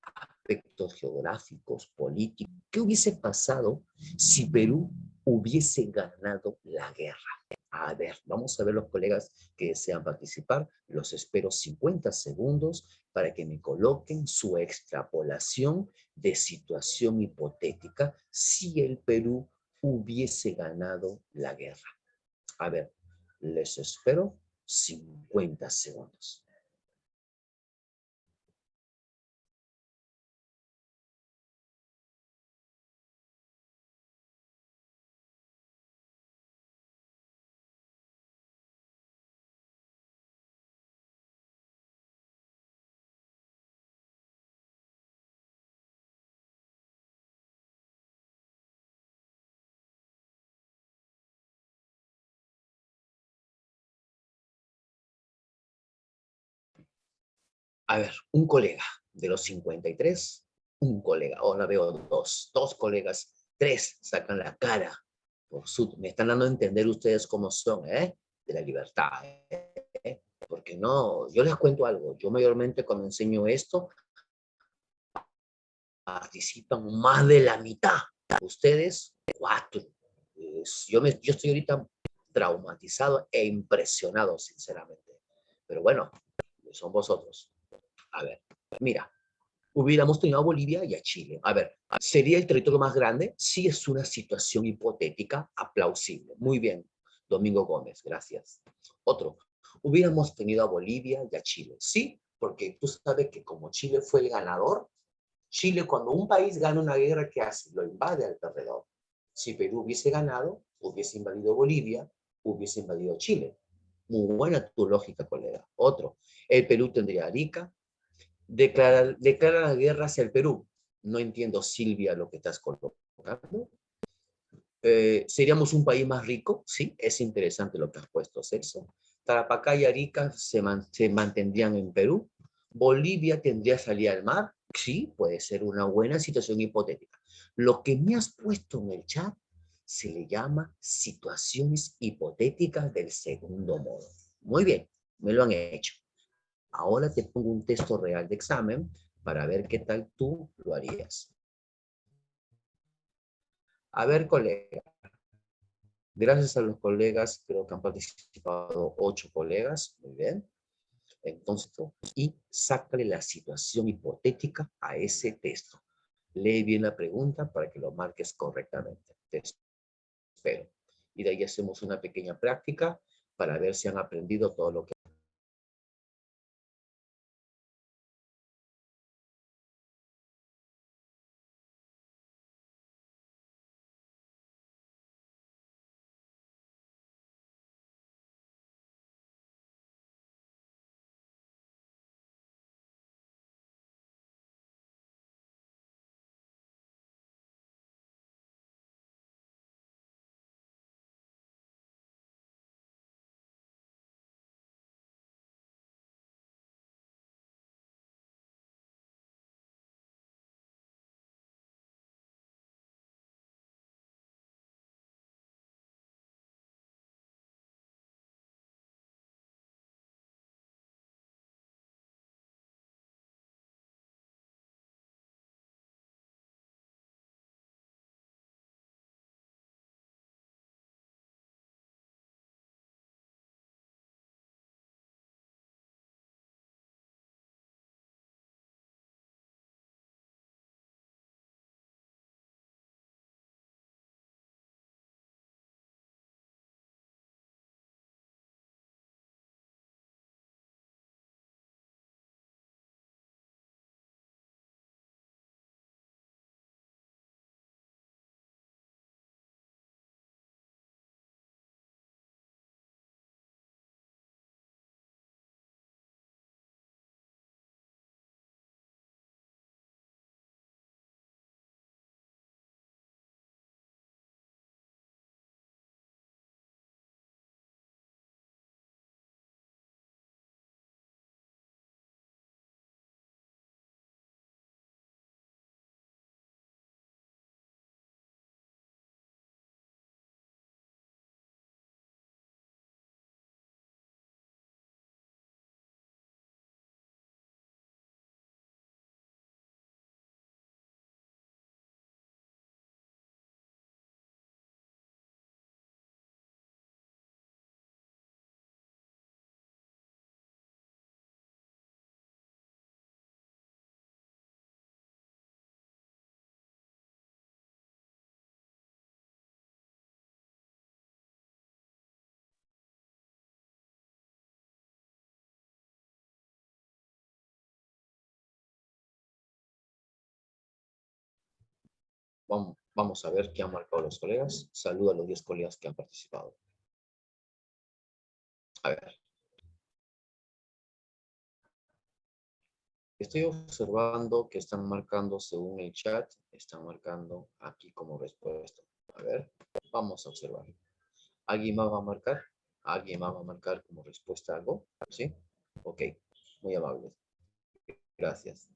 aspectos geográficos, políticos. ¿Qué hubiese pasado si Perú hubiese ganado la guerra? A ver, vamos a ver los colegas que desean participar. Los espero 50 segundos para que me coloquen su extrapolación de situación hipotética si el Perú hubiese ganado la guerra. A ver, les espero 50 segundos. A ver, un colega de los 53, un colega, ahora veo dos colegas, 3 sacan la cara. Me están dando a entender ustedes cómo son, ¿eh? De la libertad, ¿eh? Porque no, yo les cuento algo, yo mayormente cuando enseño esto, participan más de la mitad. Ustedes, 4. Yo estoy ahorita traumatizado e impresionado, sinceramente. Pero bueno, son vosotros. A ver, mira, hubiéramos tenido a Bolivia y a Chile. A ver, ¿sería el territorio más grande? Sí, es una situación hipotética, aplausible. Muy bien, Domingo Gómez, gracias. Otro, hubiéramos tenido a Bolivia y a Chile. Sí, porque tú sabes que como Chile fue el ganador, Chile, cuando un país gana una guerra, ¿qué hace? Lo invade al perdedor. Si Perú hubiese ganado, hubiese invadido Bolivia, hubiese invadido Chile. Muy buena tu lógica, colega. Otro, el Perú tendría Arica, declara la guerra hacia el Perú. No entiendo, Silvia, lo que estás colocando. ¿Seríamos un país más rico? Sí, es interesante lo que has puesto, Celso. Tarapacá y Arica se mantendrían en Perú. Bolivia tendría salida al mar. Sí, puede ser una buena situación hipotética. Lo que me has puesto en el chat se le llama situaciones hipotéticas del segundo modo. Muy bien, me lo han hecho. Ahora te pongo un texto real de examen para ver qué tal tú lo harías. A ver, colega. Gracias a los colegas, creo que han participado 8 colegas. Muy bien. Entonces, y sácale la situación hipotética a ese texto. Lee bien la pregunta para que lo marques correctamente. Te espero. Y de ahí hacemos una pequeña práctica para ver si han aprendido todo lo que Vamos a ver qué han marcado los colegas. Saludo a los 10 colegas que han participado. A ver. Estoy observando que están marcando según el chat, están marcando aquí como respuesta. A ver, vamos a observar. ¿Alguien más va a marcar? ¿Alguien más va a marcar como respuesta algo? ¿Sí? Ok, muy amable. Gracias.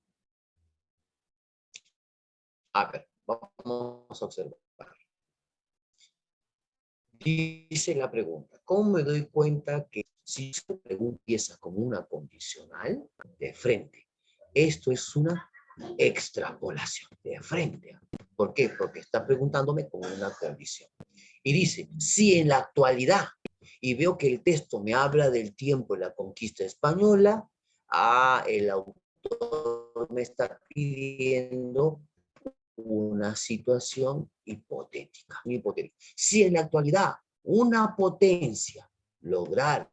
A ver, vamos a observar. Dice la pregunta, ¿cómo me doy cuenta que si esta pregunta empieza como una condicional de frente? Esto es una extrapolación de frente. ¿Por qué? Porque está preguntándome con una condición. Y dice, si en la actualidad, y veo que el texto me habla del tiempo de la conquista española, el autor me está pidiendo una situación hipotética, muy hipotética. Si en la actualidad una potencia lograra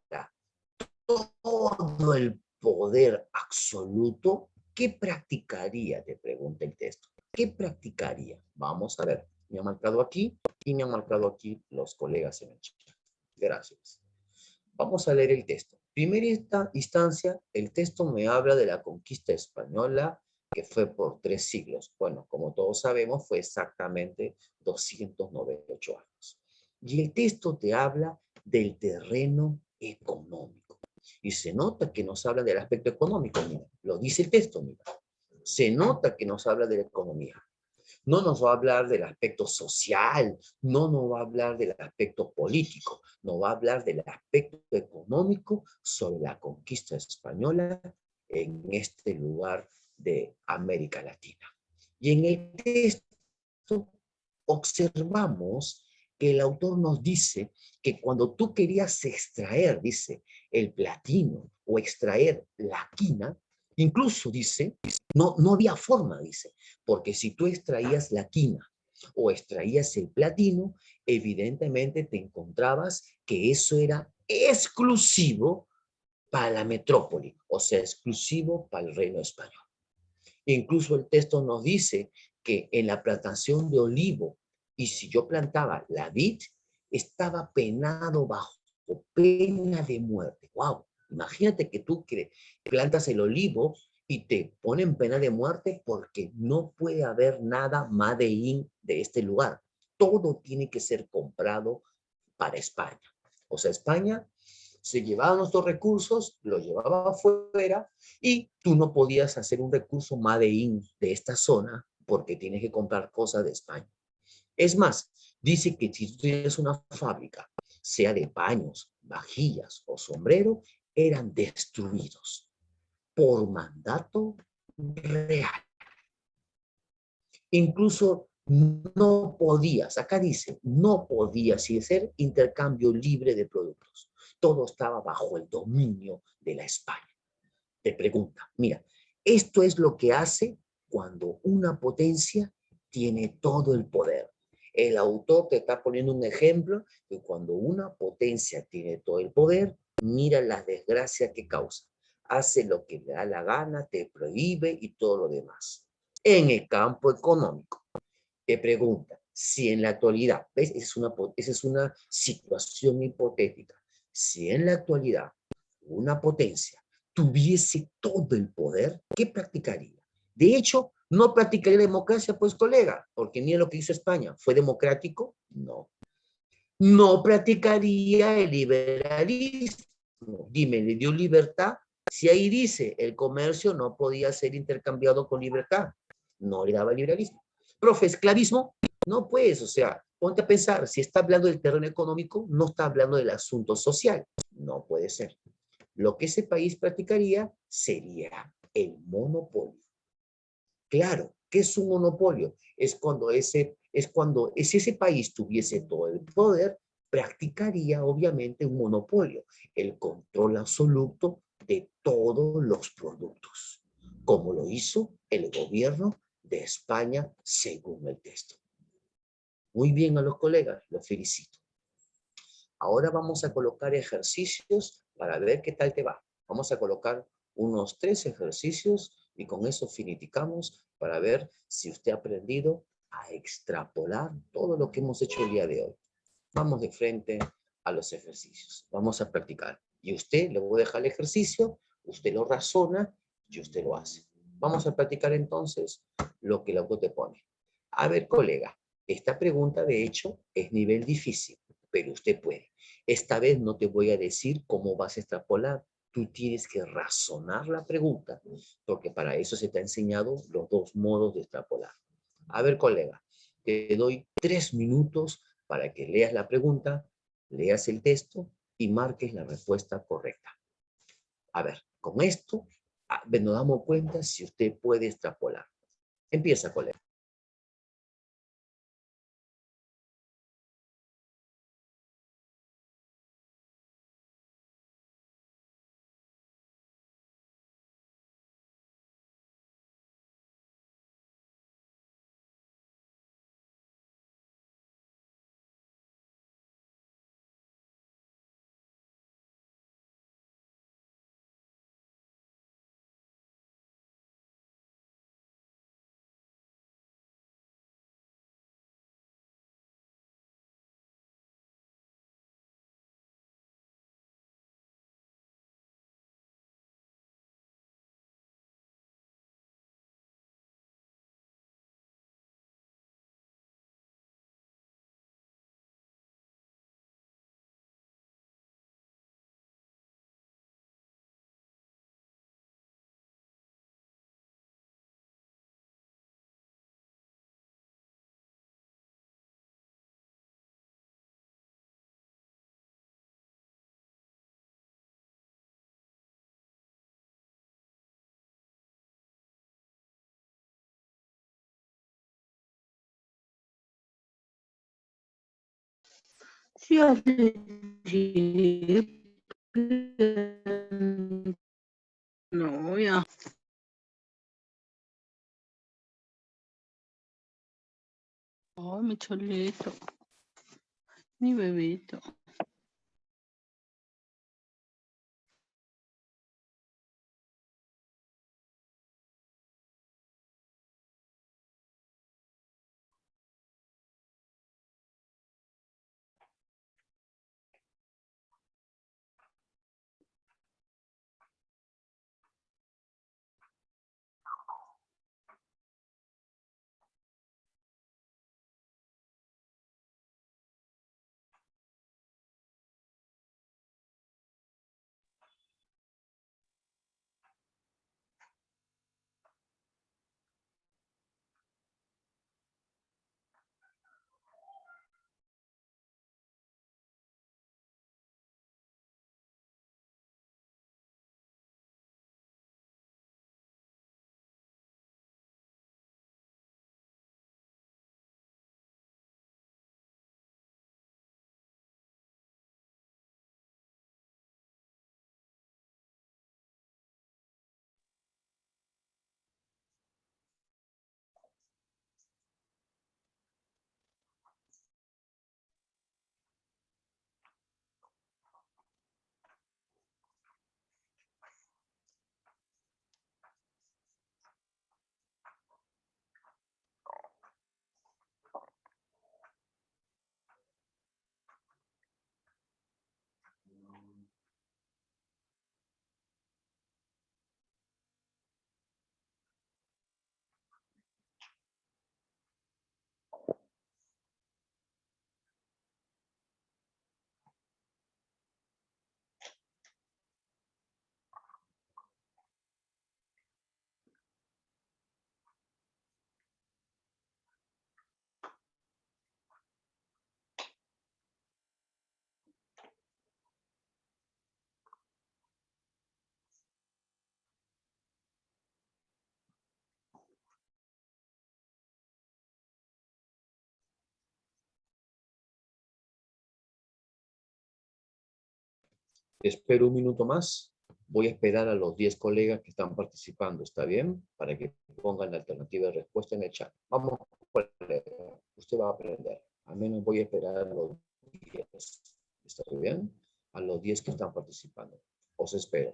todo el poder absoluto, ¿qué practicaría? Te pregunta el texto. ¿Qué practicaría? Vamos a ver. Me han marcado aquí y me han marcado aquí los colegas en el chat. Gracias. Vamos a leer el texto. Primera instancia, el texto me habla de la conquista española que fue por 3 siglos. Bueno, como todos sabemos, fue exactamente 298 años. Y el texto te habla del terreno económico. Y se nota que nos habla del aspecto económico, mira. Lo dice el texto, mira. Se nota que nos habla de la economía. No nos va a hablar del aspecto social, no nos va a hablar del aspecto político, nos va a hablar del aspecto económico sobre la conquista española en este lugar de América Latina. Y en el texto observamos que el autor nos dice que cuando tú querías extraer, dice, el platino o extraer la quina, incluso dice, no había forma, dice, porque si tú extraías la quina o extraías el platino, evidentemente te encontrabas que eso era exclusivo para la metrópoli, o sea, exclusivo para el reino español. Incluso el texto nos dice que en la plantación de olivo, y si yo plantaba la vid, estaba penado bajo pena de muerte. ¡Wow! Imagínate que tú plantas el olivo y te ponen pena de muerte porque no puede haber nada made in de este lugar. Todo tiene que ser comprado para España. O sea, España se llevaba nuestros recursos, los llevaba afuera y tú no podías hacer un recurso made in de esta zona porque tienes que comprar cosas de España. Es más, dice que si tú tienes una fábrica, sea de paños, vajillas o sombrero, eran destruidos por mandato real. Incluso no podías, acá dice, no podías hacer intercambio libre de productos. Todo estaba bajo el dominio de la España. Te pregunta, mira, esto es lo que hace cuando una potencia tiene todo el poder. El autor te está poniendo un ejemplo de cuando una potencia tiene todo el poder, mira las desgracias que causa. Hace lo que le da la gana, te prohíbe y todo lo demás. En el campo económico, te pregunta, si en la actualidad, ¿ves? Esa es una situación hipotética. Si en la actualidad una potencia tuviese todo el poder, ¿qué practicaría? De hecho, no practicaría democracia, pues colega, porque ni lo que hizo España. ¿Fue democrático? No. No practicaría el liberalismo. Dime, ¿le dio libertad? Si ahí dice, el comercio no podía ser intercambiado con libertad. No le daba liberalismo. Profe, esclavismo, no pues, o sea, ponte a pensar, si está hablando del terreno económico, no está hablando del asunto social. No puede ser. Lo que ese país practicaría sería el monopolio. Claro, ¿qué es un monopolio? Es cuando ese país tuviese todo el poder, practicaría obviamente un monopolio, el control absoluto de todos los productos, como lo hizo el gobierno de España según el texto. Muy bien a los colegas, los felicito. Ahora vamos a colocar ejercicios para ver qué tal te va. Vamos a colocar unos 3 ejercicios y con eso finiticamos para ver si usted ha aprendido a extrapolar todo lo que hemos hecho el día de hoy. Vamos de frente a los ejercicios. Vamos a practicar. Y usted le voy a dejar el ejercicio, usted lo razona y usted lo hace. Vamos a practicar entonces lo que la autor te pone. A ver, colega, esta pregunta de hecho es nivel difícil, pero usted puede. Esta vez no te voy a decir cómo vas a extrapolar. Tú tienes que razonar la pregunta, porque para eso se te ha enseñado los dos modos de extrapolar. A ver, colega, te doy 3 minutos para que leas la pregunta, leas el texto y marques la respuesta correcta. A ver, con esto nos damos cuenta si usted puede extrapolar. Empieza, colega. Ya le no, ya. Oh, mi cholito. Mi bebito. Espero un minuto más. Voy a esperar a los 10 colegas que están participando, ¿está bien? Para que pongan la alternativa de respuesta en el chat. Vamos, colega. Usted va a aprender. Al menos voy a esperar a los 10. ¿Está bien? A los 10 que están participando. Os espero.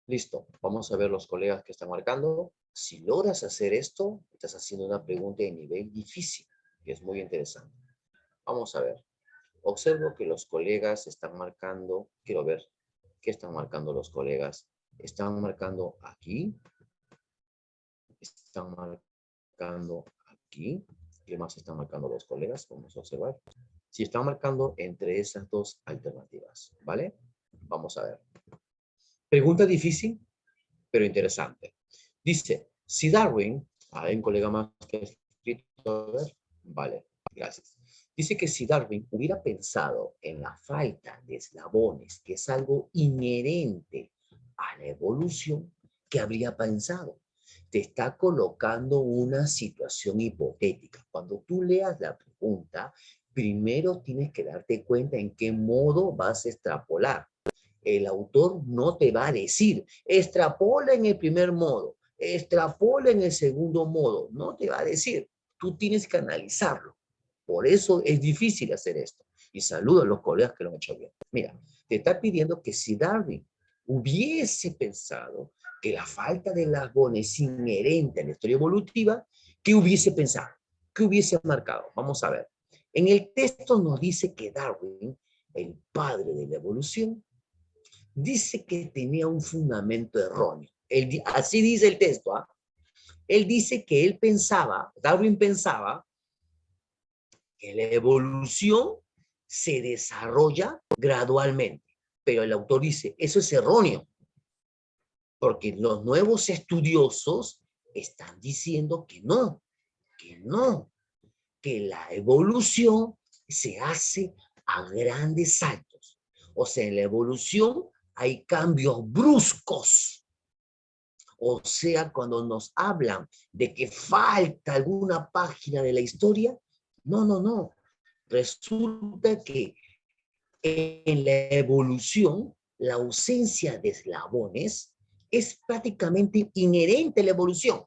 Listo. Vamos a ver los colegas que están marcando. Si logras hacer esto, estás haciendo una pregunta de nivel difícil, que es muy interesante. Vamos a ver. Observo que los colegas están marcando. Quiero ver qué están marcando los colegas. Están marcando aquí. Están marcando aquí. ¿Qué más están marcando los colegas? Vamos a observar. Si están marcando entre esas dos alternativas, ¿vale? Vamos a ver. Pregunta difícil, pero interesante. Dice, si Darwin, hay un colega más que ha escrito, a ver, vale, gracias. Dice que si Darwin hubiera pensado en la falta de eslabones, que es algo inherente a la evolución, ¿qué habría pensado? Te está colocando una situación hipotética. Cuando tú leas la pregunta, primero tienes que darte cuenta en qué modo vas a extrapolar. El autor no te va a decir, extrapola en el primer modo, extrapola en el segundo modo. No te va a decir. Tú tienes que analizarlo. Por eso es difícil hacer esto. Y saludo a los colegas que lo han hecho bien. Mira, te está pidiendo que si Darwin hubiese pensado que la falta de eslabón es inherente a la historia evolutiva, ¿qué hubiese pensado? ¿Qué hubiese marcado? Vamos a ver. En el texto nos dice que Darwin, el padre de la evolución, dice que tenía un fundamento erróneo. Así dice el texto. ¿Ah? Él dice que él pensaba, Darwin pensaba, que la evolución se desarrolla gradualmente. Pero el autor dice, eso es erróneo, porque los nuevos estudiosos están diciendo que no, que la evolución se hace a grandes saltos. O sea, en la evolución hay cambios bruscos. O sea, cuando nos hablan de que falta alguna página de la historia, no. Resulta que en la evolución, la ausencia de eslabones es prácticamente inherente a la evolución.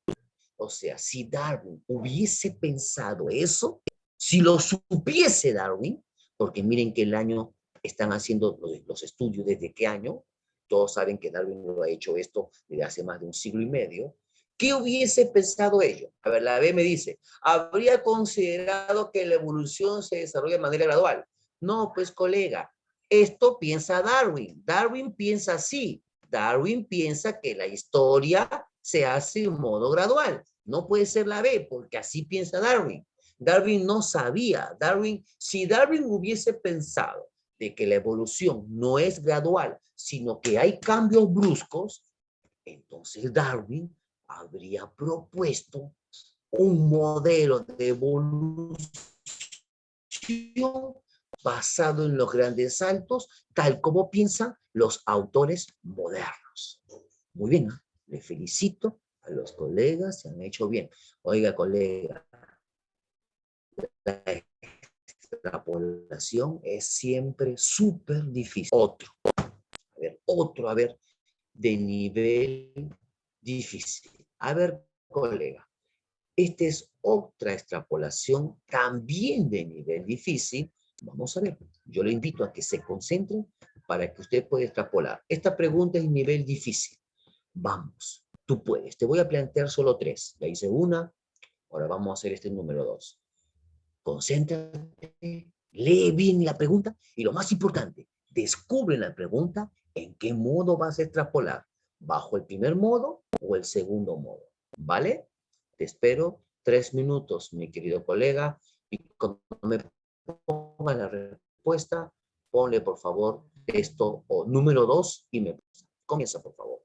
O sea, si Darwin hubiese pensado eso, si lo supiese Darwin, porque miren que el año están haciendo los estudios desde qué año, todos saben que Darwin lo ha hecho esto desde hace más de un siglo y medio, ¿qué hubiese pensado ello? A ver, la B me dice, ¿habría considerado que la evolución se desarrolla de manera gradual? No, pues colega, esto piensa Darwin. Darwin piensa así. Darwin piensa que la historia se hace de un modo gradual. No puede ser la B, porque así piensa Darwin. Darwin no sabía. Si Darwin hubiese pensado de que la evolución no es gradual, sino que hay cambios bruscos, entonces Darwin habría propuesto un modelo de evolución basado en los grandes saltos, tal como piensan los autores modernos. Muy bien, le felicito a los colegas, se han hecho bien. Oiga, colega, la extrapolación es siempre súper difícil. Otro, de nivel difícil. A ver, colega, esta es otra extrapolación también de nivel difícil. Vamos a ver, yo le invito a que se concentren para que usted pueda extrapolar. Esta pregunta es nivel difícil. Vamos, tú puedes. Te voy a plantear solo tres. Ya hice una, ahora vamos a hacer este número dos. Concéntrate, lee bien la pregunta y lo más importante, descubre la pregunta en qué modo vas a extrapolar. ¿Bajo el primer modo o el segundo modo? ¿Vale? Te espero 3 minutos, mi querido colega, y cuando me ponga la respuesta, ponle por favor esto o número 2 y me comienza por favor.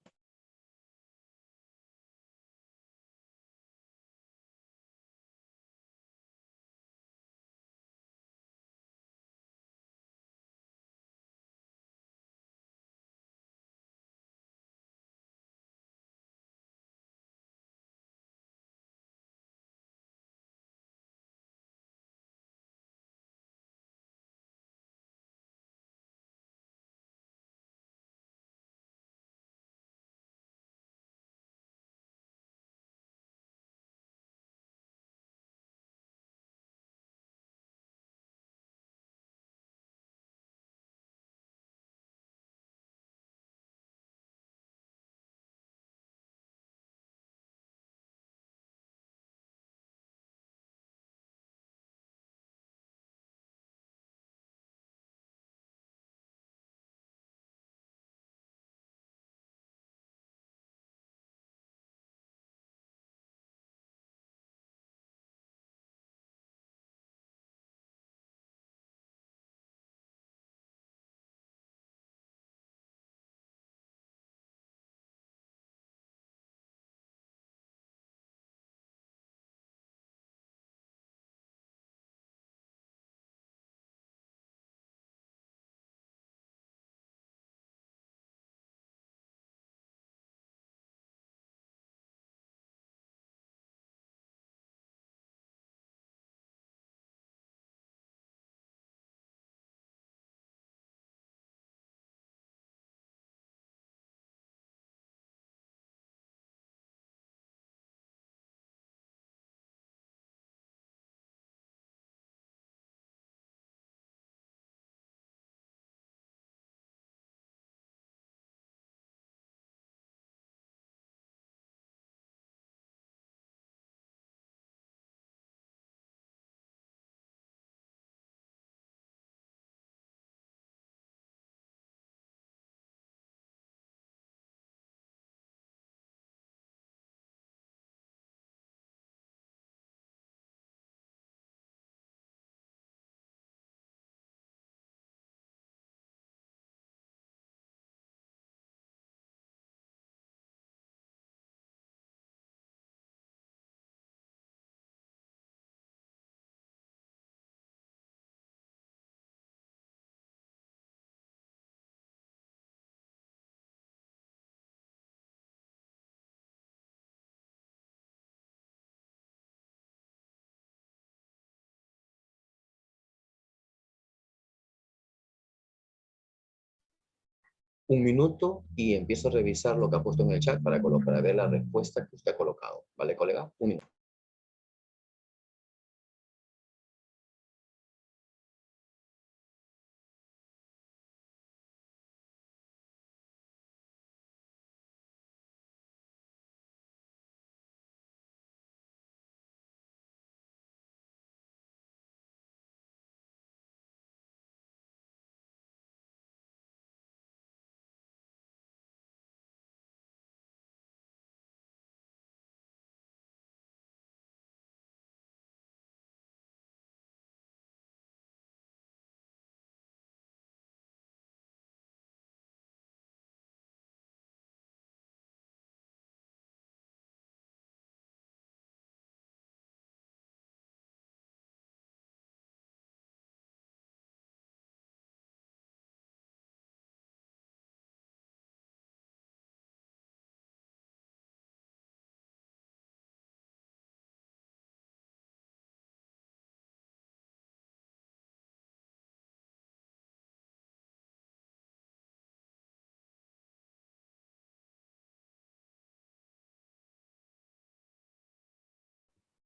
un minuto y empiezo a revisar lo que ha puesto en el chat para ver la respuesta que usted ha colocado. ¿Vale, colega? Un minuto.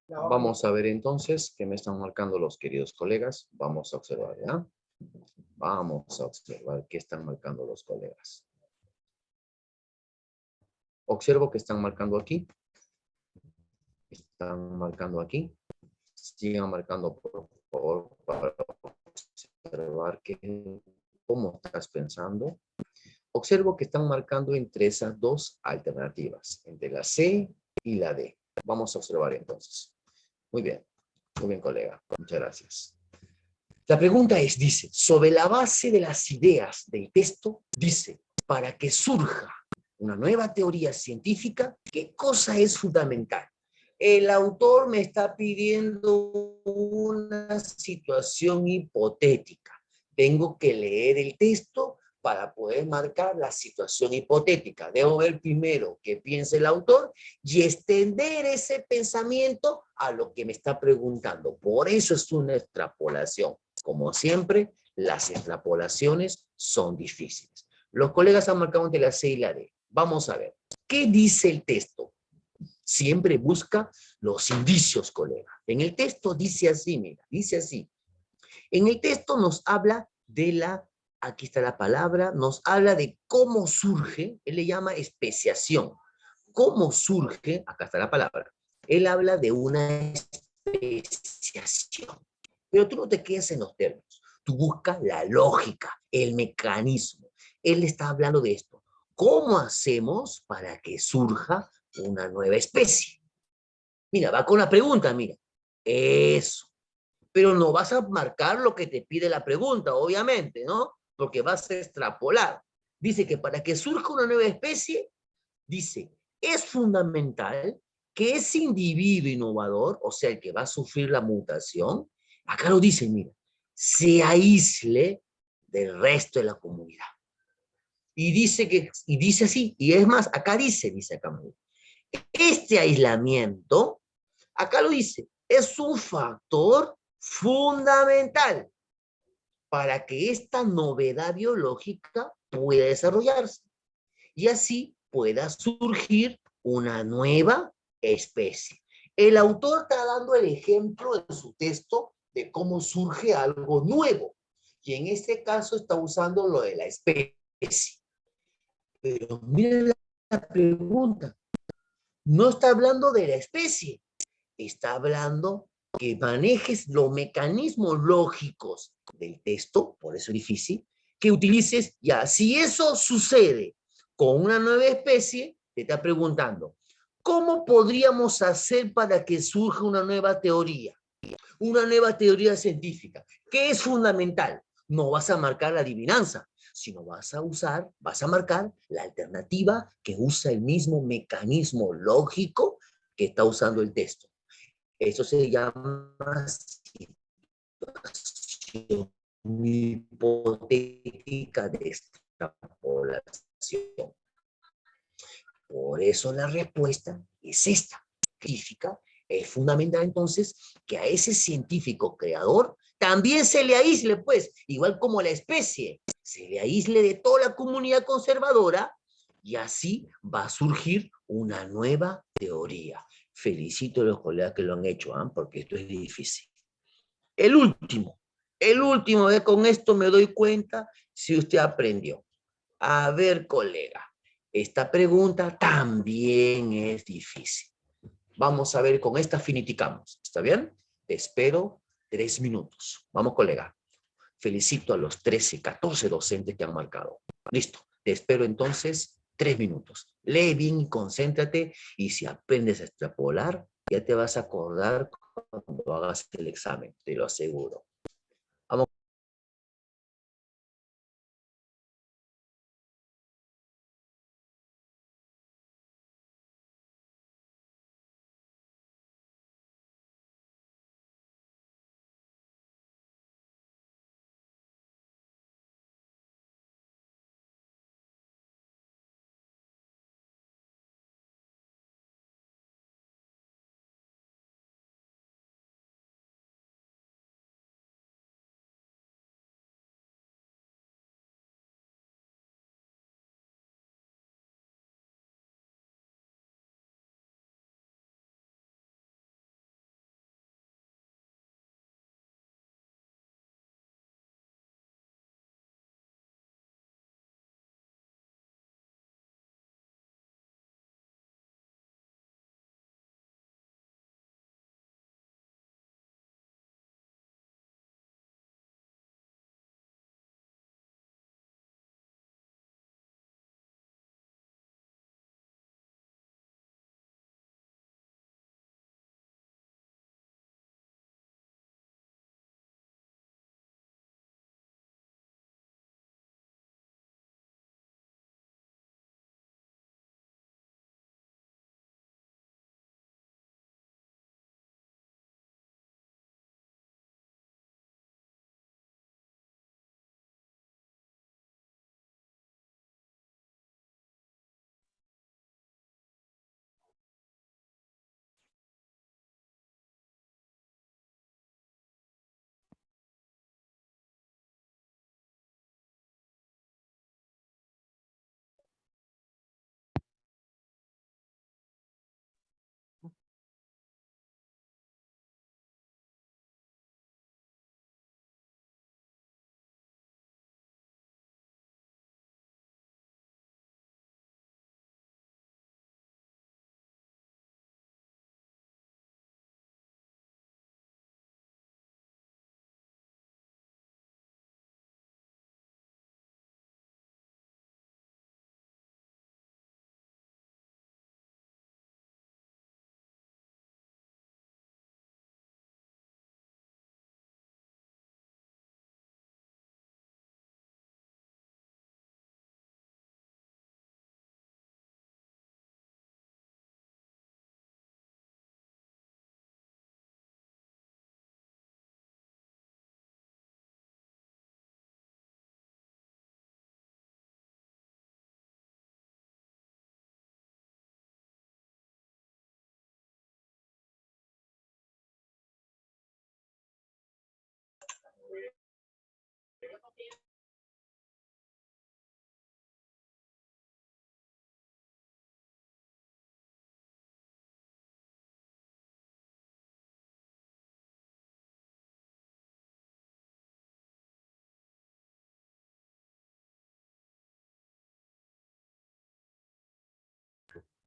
Vamos a ver entonces qué me están marcando los queridos colegas. Vamos a observar, ¿ya? Vamos a observar qué están marcando los colegas. Observo que están marcando aquí. Están marcando aquí. Sigan marcando, por favor, para observar cómo estás pensando. Observo que están marcando entre esas dos alternativas, entre la C y la D. Vamos a observar entonces. Muy bien, colega. Muchas gracias. La pregunta es, dice, sobre la base de las ideas del texto, dice, para que surja una nueva teoría científica, ¿qué cosa es fundamental? El autor me está pidiendo una situación hipotética. Tengo que leer el texto para poder marcar la situación hipotética. Debo ver primero qué piensa el autor y extender ese pensamiento a lo que me está preguntando. Por eso es una extrapolación. Como siempre, las extrapolaciones son difíciles. Los colegas han marcado entre la C y la D. Vamos a ver. ¿Qué dice el texto? Siempre busca los indicios, colega. En el texto dice así, mira, dice así. En el texto nos habla de la, aquí está la palabra, nos habla de cómo surge, él le llama especiación. ¿Cómo surge? Acá está la palabra. Él habla de una especiación. Pero tú no te quedas en los términos. Tú buscas la lógica, el mecanismo. Él está hablando de esto. ¿Cómo hacemos para que surja una nueva especie? Mira, va con la pregunta, mira. Eso. Pero no vas a marcar lo que te pide la pregunta, obviamente, ¿no? Porque vas a extrapolar. Dice que para que surja una nueva especie, dice, es fundamental que ese individuo innovador, o sea, el que va a sufrir la mutación, acá lo dice, mira, se aísle del resto de la comunidad. Y dice así, y es más, acá dice acá, este aislamiento, acá lo dice, es un factor fundamental para que esta novedad biológica pueda desarrollarse y así pueda surgir una nueva especie. El autor está dando el ejemplo en su texto de cómo surge algo nuevo y en este caso está usando lo de la especie. Pero miren la pregunta, no está hablando de la especie, está hablando que manejes los mecanismos lógicos del texto, por eso es difícil, que utilices ya. Si eso sucede con una nueva especie, te está preguntando, ¿cómo podríamos hacer para que surja una nueva teoría? Una nueva teoría científica. ¿Qué es fundamental? No vas a marcar la adivinanza, sino vas a marcar la alternativa que usa el mismo mecanismo lógico que está usando el texto. Eso se llama situación hipotética de extrapolación. Por eso la respuesta es esta. Significa, es fundamental entonces que a ese científico creador también se le aísle, pues, igual como la especie, se le aísle de toda la comunidad conservadora, y así va a surgir una nueva teoría. Felicito a los colegas que lo han hecho, porque esto es difícil. El último, con esto me doy cuenta si usted aprendió. A ver, colega, esta pregunta también es difícil. Vamos a ver, con esta finiticamos, ¿está bien? Te espero 3 minutos. Vamos, colega. Felicito a los 13, 14 docentes que han marcado. Listo. Te espero entonces 3 minutos. Lee bien y concéntrate, y si aprendes a extrapolar, ya te vas a acordar cuando hagas el examen, te lo aseguro. Vamos.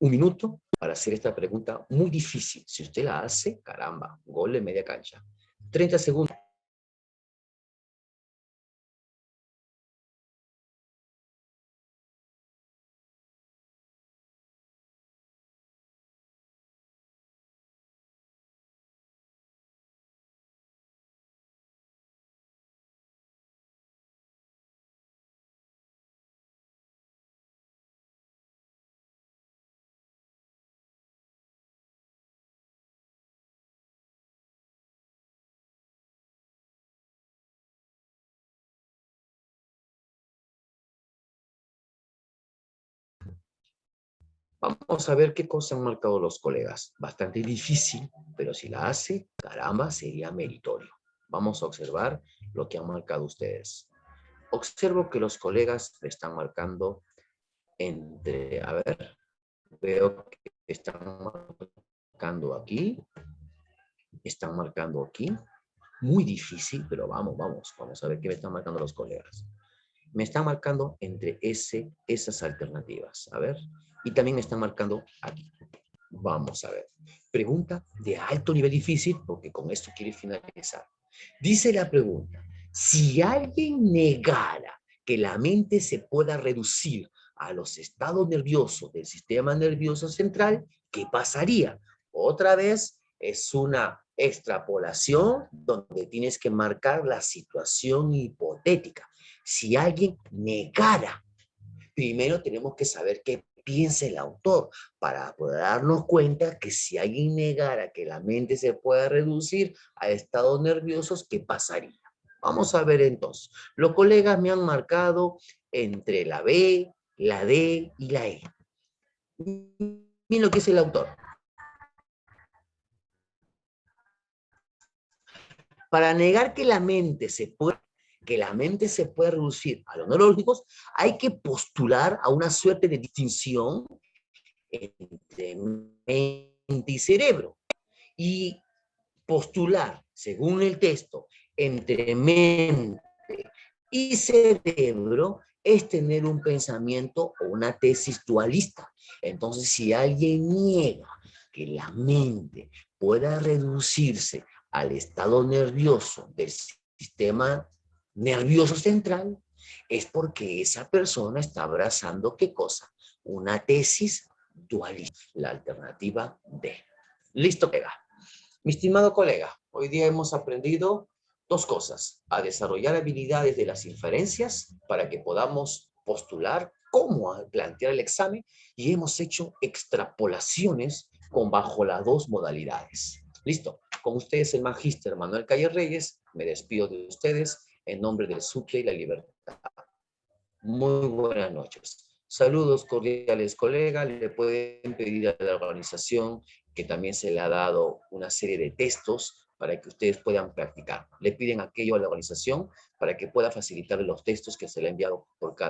Un minuto para hacer esta pregunta muy difícil. Si usted la hace, caramba, gol de media cancha. 30 segundos. Vamos a ver qué cosa han marcado los colegas. Bastante difícil, pero si la hace, caramba, sería meritorio. Vamos a observar lo que han marcado ustedes. Observo que los colegas me están marcando entre, a ver, veo que están marcando aquí, están marcando aquí. Muy difícil, pero vamos a ver qué me están marcando los colegas. Me están marcando entre esas alternativas, a ver, y también me están marcando aquí. Vamos a ver. Pregunta de alto nivel difícil, porque con esto quiero finalizar. Dice la pregunta, si alguien negara que la mente se pueda reducir a los estados nerviosos del sistema nervioso central, ¿qué pasaría? Otra vez es una extrapolación donde tienes que marcar la situación hipotética. Si alguien negara, primero tenemos que saber qué piensa el autor para poder darnos cuenta que si alguien negara que la mente se pueda reducir a estados nerviosos, ¿qué pasaría? Vamos a ver entonces. Los colegas me han marcado entre la B, la D y la E. Miren lo que es el autor. Para negar que la mente se puede reducir a los neurológicos, hay que postular a una suerte de distinción entre mente y cerebro. Y postular, según el texto, entre mente y cerebro es tener un pensamiento o una tesis dualista. Entonces, si alguien niega que la mente pueda reducirse al estado nervioso del sistema nervioso central, es porque esa persona está abrazando, ¿qué cosa? Una tesis dualista, la alternativa D. Listo, colega. Mi estimado colega, hoy día hemos aprendido dos cosas: a desarrollar habilidades de las inferencias para que podamos postular cómo plantear el examen, y hemos hecho extrapolaciones bajo las dos modalidades. Listo. Con ustedes el magíster Manuel Calle Reyes. Me despido de ustedes en nombre del SUTE y la libertad. Muy buenas noches. Saludos cordiales, colega. Le pueden pedir a la organización que también se le ha dado una serie de textos para que ustedes puedan practicar. Le piden aquello a la organización para que pueda facilitar los textos que se le ha enviado por cada